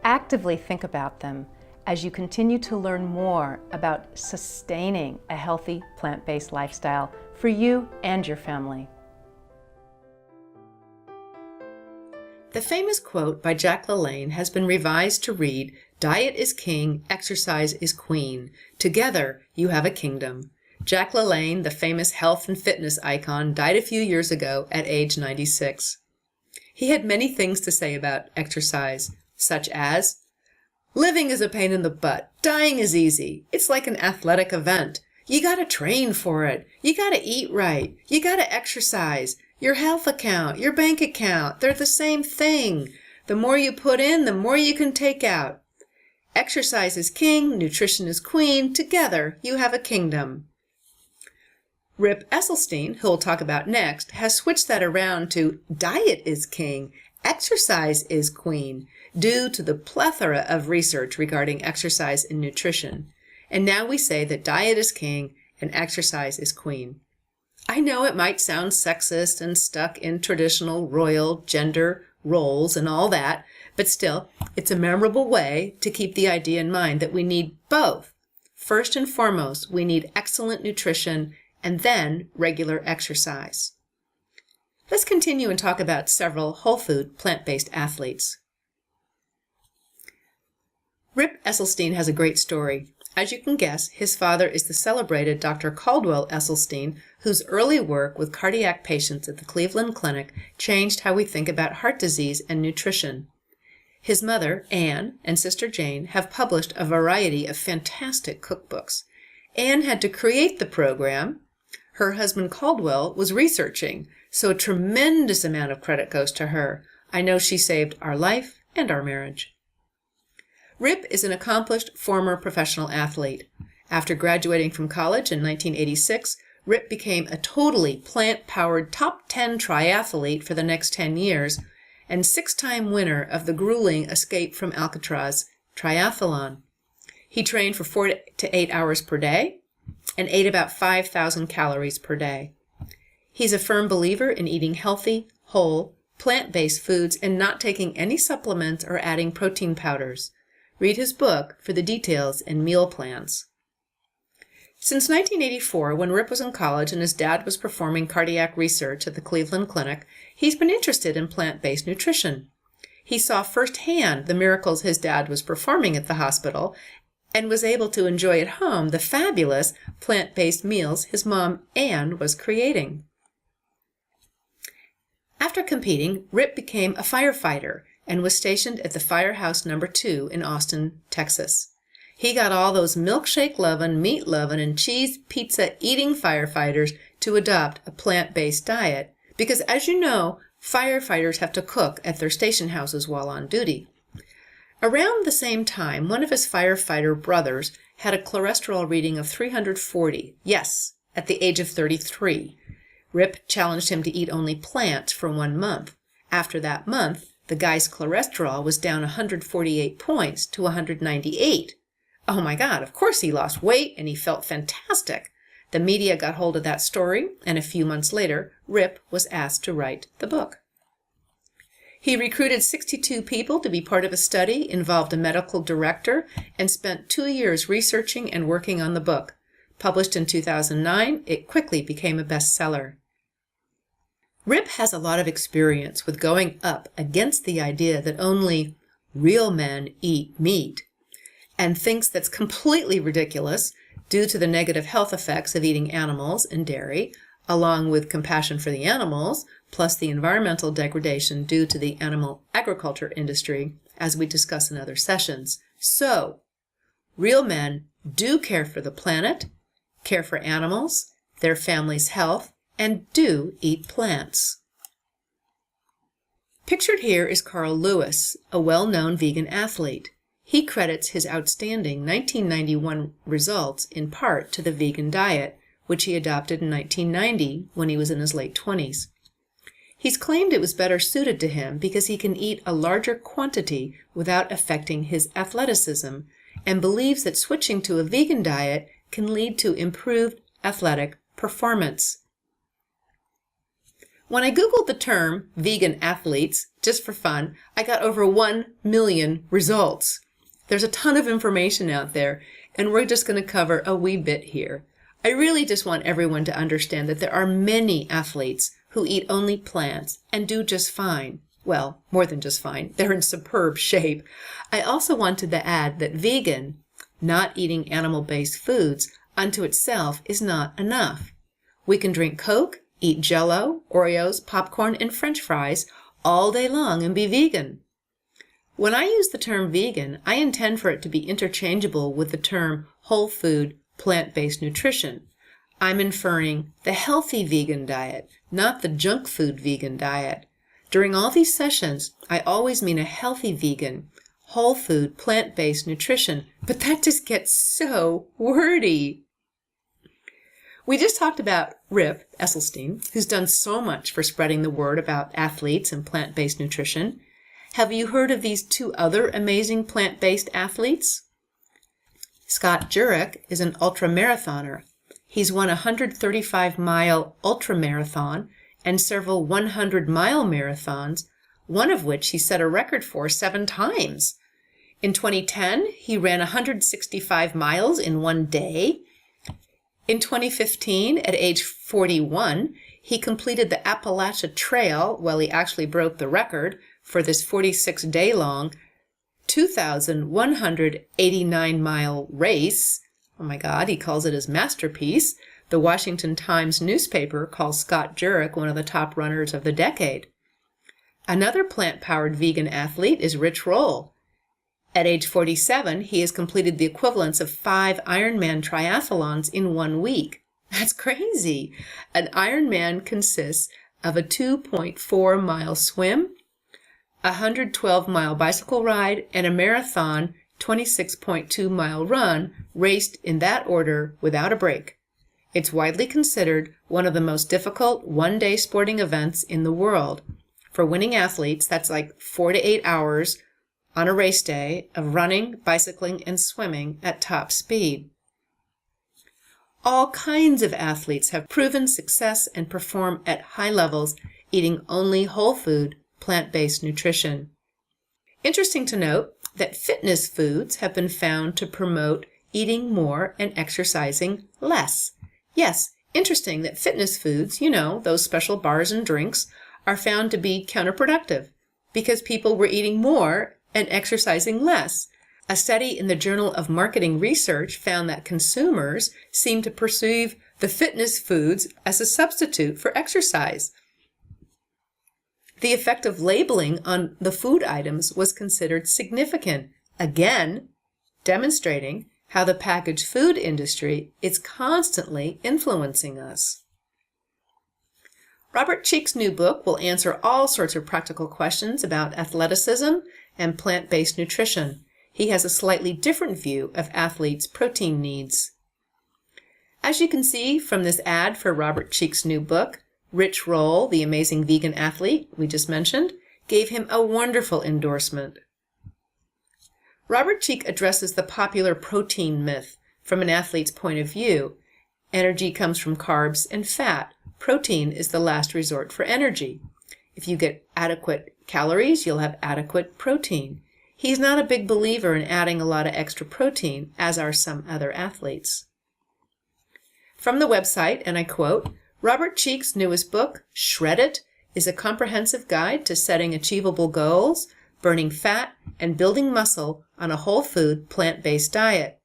Actively think about them as you continue to learn more about sustaining a healthy plant-based lifestyle for you and your family. The famous quote by Jack LaLanne has been revised to read, "Diet is king, exercise is queen. Together you have a kingdom." Jack LaLanne, the famous health and fitness icon, died a few years ago at age 96. He had many things to say about exercise, such as, "Living is a pain in the butt. Dying is easy. It's like an athletic event. You gotta train for it. You gotta eat right. You gotta exercise. Your health account, your bank account, they're the same thing. The more you put in, the more you can take out. Exercise is king, nutrition is queen. Together, you have a kingdom." Rip Esselstyn, who we'll talk about next, has switched that around to "Diet is king, exercise is queen," due to the plethora of research regarding exercise and nutrition. And now we say that diet is king and exercise is queen. I know it might sound sexist and stuck in traditional royal gender roles and all that, but still, it's a memorable way to keep the idea in mind that we need both. First and foremost, we need excellent nutrition and then regular exercise. Let's continue and talk about several whole food, plant-based athletes. Rip Esselstyn has a great story. As you can guess, his father is the celebrated Dr. Caldwell Esselstyn, whose early work with cardiac patients at the Cleveland Clinic changed how we think about heart disease and nutrition. His mother, Anne, and sister Jane have published a variety of fantastic cookbooks. Anne had to create the program. Her husband Caldwell was researching, so a tremendous amount of credit goes to her. I know she saved our life and our marriage. Rip is an accomplished former professional athlete. After graduating from college in 1986, Rip became a totally plant-powered top 10 triathlete for the next 10 years and 6-time winner of the grueling Escape from Alcatraz triathlon. He trained for 4 to 8 hours per day and ate about 5,000 calories per day. He's a firm believer in eating healthy, whole, plant-based foods and not taking any supplements or adding protein powders. Read his book for the details and meal plans. Since 1984, when Rip was in college and his dad was performing cardiac research at the Cleveland Clinic, he's been interested in plant-based nutrition. He saw firsthand the miracles his dad was performing at the hospital and was able to enjoy at home the fabulous plant-based meals his mom, Anne, was creating. After competing, Rip became a firefighter and was stationed at the Firehouse No. 2 in Austin, Texas. He got all those milkshake-loving, meat-loving, and cheese pizza-eating firefighters to adopt a plant-based diet because, as you know, firefighters have to cook at their station houses while on duty. Around the same time, one of his firefighter brothers had a cholesterol reading of 340, yes, at the age of 33. Rip challenged him to eat only plants for 1 month. After that month, the guy's cholesterol was down 148 points to 198. Oh my God, of course he lost weight and he felt fantastic. The media got hold of that story, and a few months later, Rip was asked to write the book. He recruited 62 people to be part of a study, involved a medical director, and spent 2 years researching and working on the book. Published in 2009, it quickly became a bestseller. Rip has a lot of experience with going up against the idea that only real men eat meat, and thinks that's completely ridiculous due to the negative health effects of eating animals and dairy, along with compassion for the animals, plus the environmental degradation due to the animal agriculture industry, as we discuss in other sessions. So, real men do care for the planet, care for animals, their family's health, and do eat plants. Pictured here is Carl Lewis, a well-known vegan athlete. He credits his outstanding 1991 results in part to the vegan diet, which he adopted in 1990 when he was in his late 20s. He's claimed it was better suited to him because he can eat a larger quantity without affecting his athleticism, and believes that switching to a vegan diet can lead to improved athletic performance. When I Googled the term vegan athletes, just for fun, I got over 1 million results. There's a ton of information out there, and we're just going to cover a wee bit here. I really just want everyone to understand that there are many athletes who eat only plants and do just fine. Well, more than just fine. They're in superb shape. I also wanted to add that vegan, not eating animal-based foods, unto itself is not enough. We can drink Coke, eat Jell-O, Oreos, popcorn, and French fries all day long and be vegan. When I use the term vegan, I intend for it to be interchangeable with the term whole food, plant-based nutrition. I'm inferring the healthy vegan diet, not the junk food vegan diet. During all these sessions, I always mean a healthy vegan, whole food, plant-based nutrition, but that just gets so wordy. We just talked about Rip Esselstyn, who's done so much for spreading the word about athletes and plant-based nutrition. Have you heard of these 2 other amazing plant-based athletes? Scott Jurek is an ultramarathoner. He's won a 135-mile ultramarathon and several 100-mile marathons, one of which he set a record for 7 times. In 2010, he ran 165 miles in 1 day. In 2015, at age 41, he completed the Appalachia Trail. Well, he actually broke the record for this 46-day-long 2,189-mile race. Oh my God, he calls it his masterpiece. The Washington Times newspaper calls Scott Jurek one of the top runners of the decade. Another plant-powered vegan athlete is Rich Roll. At age 47, he has completed the equivalence of 5 Ironman triathlons in 1 week. That's crazy. An Ironman consists of a 2.4-mile swim, a 112-mile bicycle ride, and a marathon 26.2-mile run, raced in that order without a break. It's widely considered one of the most difficult one-day sporting events in the world. For winning athletes, that's like 4 to 8 hours on a race day of running, bicycling, and swimming at top speed. All kinds of athletes have proven success and perform at high levels eating only whole food, plant-based nutrition. Interesting to note that fitness foods have been found to promote eating more and exercising less. Yes, interesting that fitness foods, you know, those special bars and drinks, are found to be counterproductive because people were eating more and exercising less. A study in the Journal of Marketing Research found that consumers seem to perceive the fitness foods as a substitute for exercise. The effect of labeling on the food items was considered significant, again demonstrating how the packaged food industry is constantly influencing us. Robert Cheek's new book will answer all sorts of practical questions about athleticism and plant-based nutrition. He has a slightly different view of athletes' protein needs. As you can see from this ad for Robert Cheek's new book, Rich Roll, the amazing vegan athlete we just mentioned, gave him a wonderful endorsement. Robert Cheek addresses the popular protein myth from an athlete's point of view. Energy comes from carbs and fat. Protein is the last resort for energy. If you get adequate calories, you'll have adequate protein. He's not a big believer in adding a lot of extra protein, as are some other athletes. From the website, and I quote, Robert Cheek's newest book, Shred It, is a comprehensive guide to setting achievable goals, burning fat, and building muscle on a whole food, plant-based diet.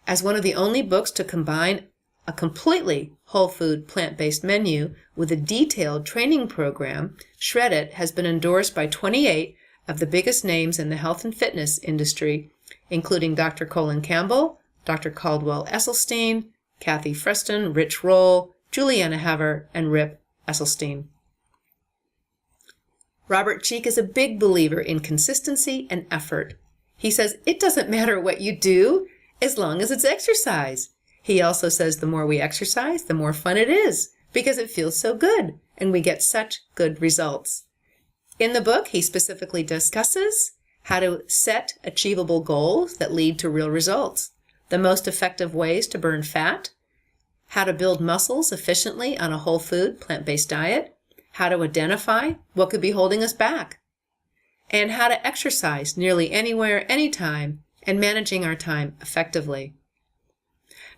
As one of the only books to combine a completely whole food, plant-based menu with a detailed training program, Shred It has been endorsed by 28 of the biggest names in the health and fitness industry, including Dr. Colin Campbell, Dr. Caldwell Esselstyn, Kathy Freston, Rich Roll, Juliana Haver, and Rip Esselstyn. Robert Cheek is a big believer in consistency and effort. He says it doesn't matter what you do as long as it's exercise. He also says the more we exercise, the more fun it is because it feels so good and we get such good results. In the book, he specifically discusses how to set achievable goals that lead to real results, the most effective ways to burn fat, how to build muscles efficiently on a whole food, plant-based diet, how to identify what could be holding us back, and how to exercise nearly anywhere, anytime, and managing our time effectively.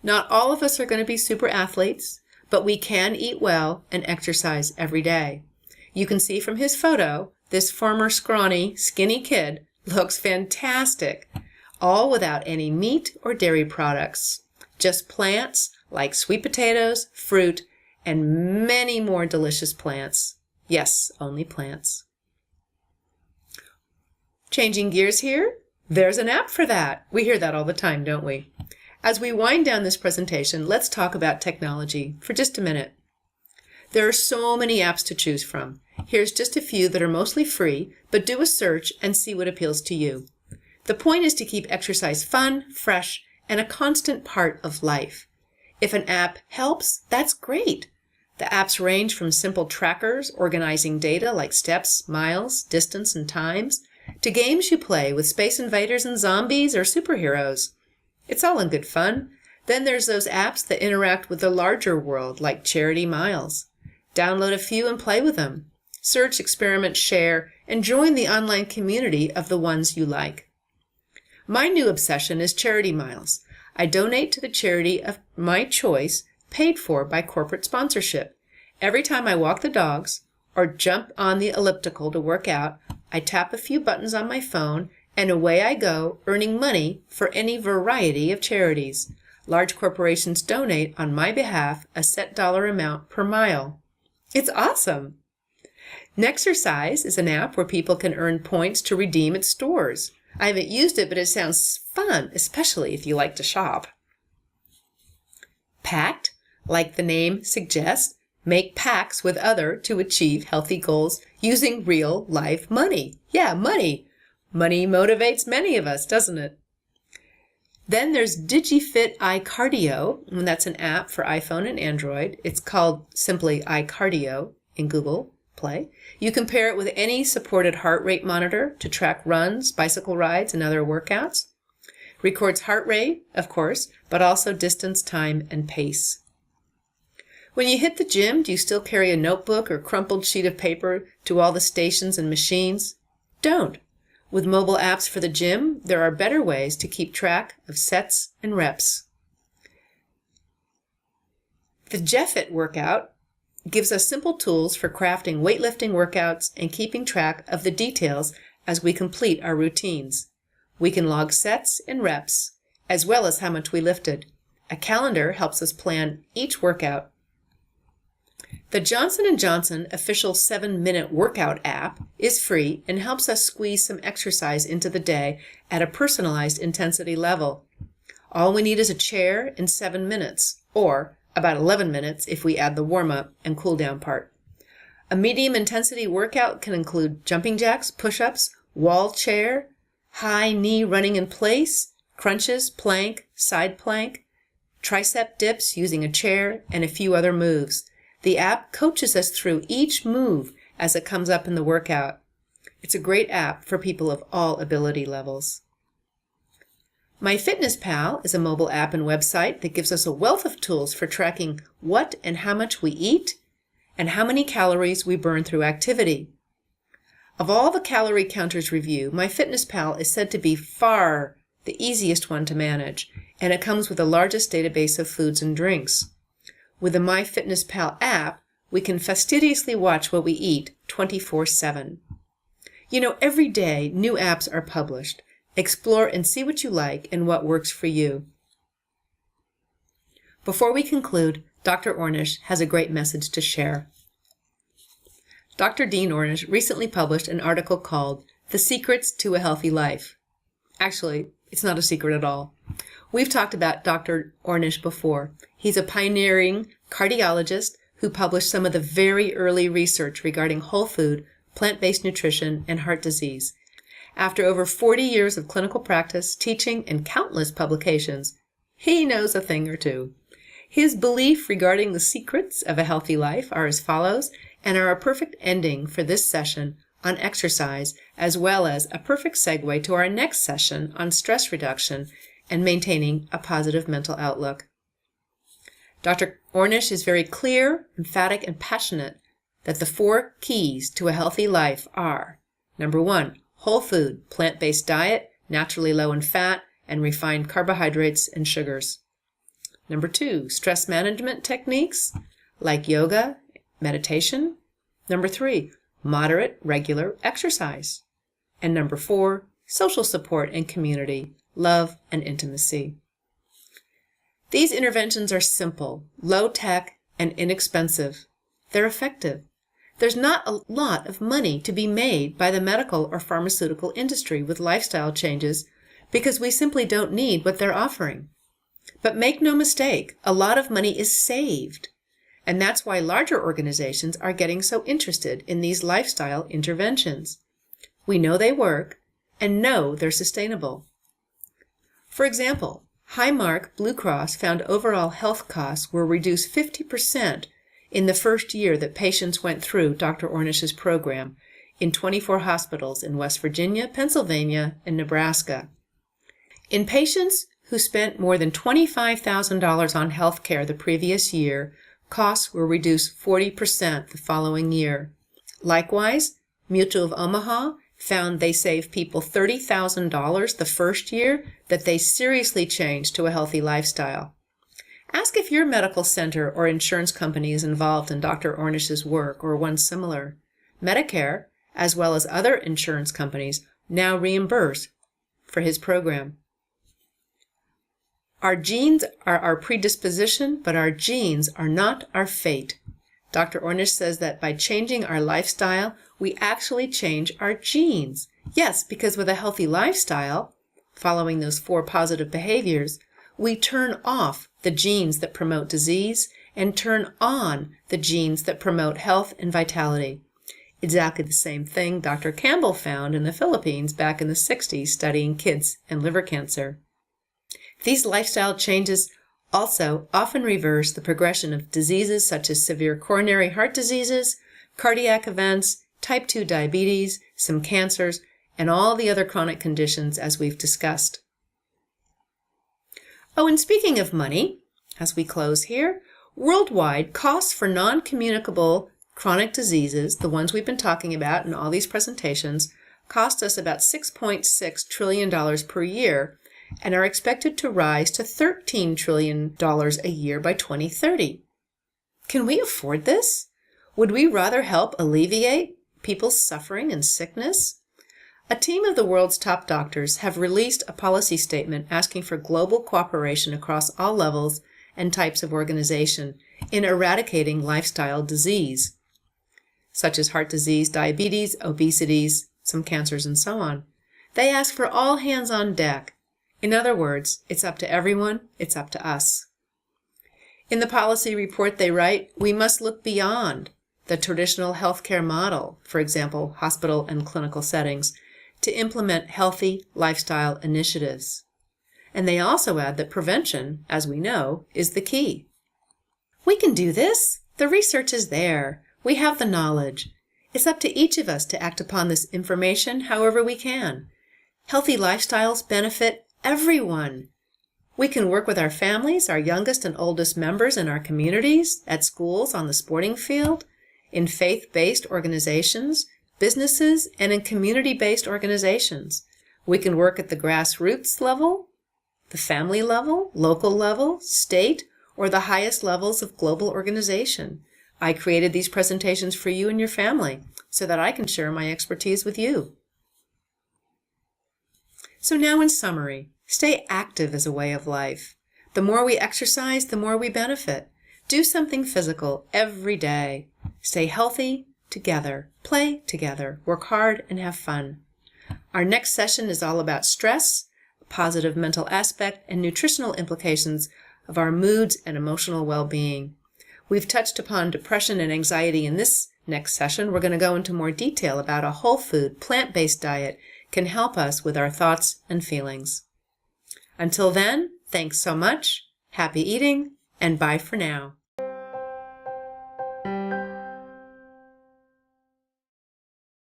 Not all of us are going to be super athletes, but we can eat well and exercise every day. You can see from his photo, this former scrawny, skinny kid looks fantastic, all without any meat or dairy products, just plants like sweet potatoes, fruit, and many more delicious plants. Yes, only plants. Changing gears here, there's an app for that. We hear that all the time, don't we? As we wind down this presentation, let's talk about technology for just a minute. There are so many apps to choose from. Here's just a few that are mostly free, but do a search and see what appeals to you. The point is to keep exercise fun, fresh, and a constant part of life. If an app helps, that's great. The apps range from simple trackers organizing data like steps, miles, distance, and times, to games you play with space invaders and zombies or superheroes. It's all in good fun. Then there's those apps that interact with the larger world like Charity Miles. Download a few and play with them. Search, experiment, share, and join the online community of the ones you like. My new obsession is Charity Miles. I donate to the charity of my choice, paid for by corporate sponsorship. Every time I walk the dogs or jump on the elliptical to work out, I tap a few buttons on my phone and away I go, earning money for any variety of charities. Large corporations donate on my behalf a set dollar amount per mile. It's awesome! Nexercise is an app where people can earn points to redeem at stores. I haven't used it, but it sounds fun, especially if you like to shop. Pact, like the name suggests, make pacts with others to achieve healthy goals using real life money. Yeah, money. Money motivates many of us, doesn't it? Then there's DigiFit iCardio, and that's an app for iPhone and Android. It's called simply iCardio in Google Play. You can pair it with any supported heart rate monitor to track runs, bicycle rides, and other workouts. Records heart rate, of course, but also distance, time, and pace. When you hit the gym, do you still carry a notebook or crumpled sheet of paper to all the stations and machines? Don't. With mobile apps for the gym, there are better ways to keep track of sets and reps. The Jeffit workout gives us simple tools for crafting weightlifting workouts and keeping track of the details as we complete our routines. We can log sets and reps, as well as how much we lifted. A calendar helps us plan each workout. The Johnson & Johnson official 7-minute workout app is free and helps us squeeze some exercise into the day at a personalized intensity level. All we need is a chair and 7 minutes, or about 11 minutes if we add the warm-up and cool-down part. A medium intensity workout can include jumping jacks, push-ups, wall chair, high knee running in place, crunches, plank, side plank, tricep dips using a chair, and a few other moves. The app coaches us through each move as it comes up in the workout. It's a great app for people of all ability levels. MyFitnessPal is a mobile app and website that gives us a wealth of tools for tracking what and how much we eat and how many calories we burn through activity. Of all the calorie counters review, MyFitnessPal is said to be far the easiest one to manage, and it comes with the largest database of foods and drinks. With the MyFitnessPal app, we can fastidiously watch what we eat 24/7. You know, every day new apps are published. Explore and see what you like and what works for you. Before we conclude, Dr. Ornish has a great message to share. Dr. Dean Ornish recently published an article called The Secrets to a Healthy Life. Actually, it's not a secret at all. We've talked about Dr. Ornish before. He's a pioneering cardiologist who published some of the very early research regarding whole food, plant-based nutrition, and heart disease. After over 40 years of clinical practice, teaching, and countless publications, he knows a thing or two. His belief regarding the secrets of a healthy life are as follows, and are a perfect ending for this session on exercise, as well as a perfect segue to our next session on stress reduction and maintaining a positive mental outlook. Dr. Ornish is very clear, emphatic, and passionate that the 4 keys to a healthy life are: number 1, whole food, plant-based diet, naturally low in fat, and refined carbohydrates and sugars. Number 2, stress management techniques like yoga, meditation. Number 3, moderate, regular exercise. And number 4, social support and community, love and intimacy. These interventions are simple, low-tech, and inexpensive. They're effective. There's not a lot of money to be made by the medical or pharmaceutical industry with lifestyle changes because we simply don't need what they're offering. But make no mistake, a lot of money is saved. And that's why larger organizations are getting so interested in these lifestyle interventions. We know they work and know they're sustainable. For example, Highmark Blue Cross found overall health costs were reduced 50% in the first year that patients went through Dr. Ornish's program in 24 hospitals in West Virginia, Pennsylvania, and Nebraska. In patients who spent more than $25,000 on health care the previous year, costs were reduced 40% the following year. Likewise, Mutual of Omaha found they saved people $30,000 the first year that they seriously changed to a healthy lifestyle. Ask if your medical center or insurance company is involved in Dr. Ornish's work or one similar. Medicare, as well as other insurance companies, now reimburse for his program. Our genes are our predisposition, but our genes are not our fate. Dr. Ornish says that by changing our lifestyle, we actually change our genes. Yes, because with a healthy lifestyle, following those 4 positive behaviors, we turn off the genes that promote disease and turn on the genes that promote health and vitality. Exactly the same thing Dr. Campbell found in the Philippines back in the 60s studying kids and liver cancer. These lifestyle changes also often reverse the progression of diseases such as severe coronary heart diseases, cardiac events, type 2 diabetes, some cancers, and all the other chronic conditions as we've discussed. Oh, and speaking of money, as we close here, worldwide costs for non-communicable chronic diseases, the ones we've been talking about in all these presentations, cost us about $6.6 trillion per year and are expected to rise to $13 trillion a year by 2030. Can we afford this? Would we rather help alleviate people's suffering and sickness? A team of the world's top doctors have released a policy statement asking for global cooperation across all levels and types of organization in eradicating lifestyle disease, such as heart disease, diabetes, obesity, some cancers, and so on. They ask for all hands on deck. In other words, it's up to everyone, it's up to us. In the policy report they write, we must look beyond the traditional healthcare model, for example, hospital and clinical settings, to implement healthy lifestyle initiatives. And they also add that prevention, as we know, is the key. We can do this. The research is there. We have the knowledge. It's up to each of us to act upon this information however we can. Healthy lifestyles benefit everyone. We can work with our families, our youngest and oldest members in our communities, at schools, on the sporting field, in faith-based organizations, businesses, and in community-based organizations. We can work at the grassroots level, the family level, local level, state, or the highest levels of global organization. I created these presentations for you and your family so that I can share my expertise with you. So now in summary, stay active as a way of life. The more we exercise, the more we benefit. Do something physical every day. Stay healthy together, play together, work hard, and have fun. Our next session is all about stress, positive mental aspect, and nutritional implications of our moods and emotional well-being. We've touched upon depression and anxiety in this next session. We're going to go into more detail about a whole food, plant-based diet can help us with our thoughts and feelings. Until then, thanks so much, happy eating, and bye for now.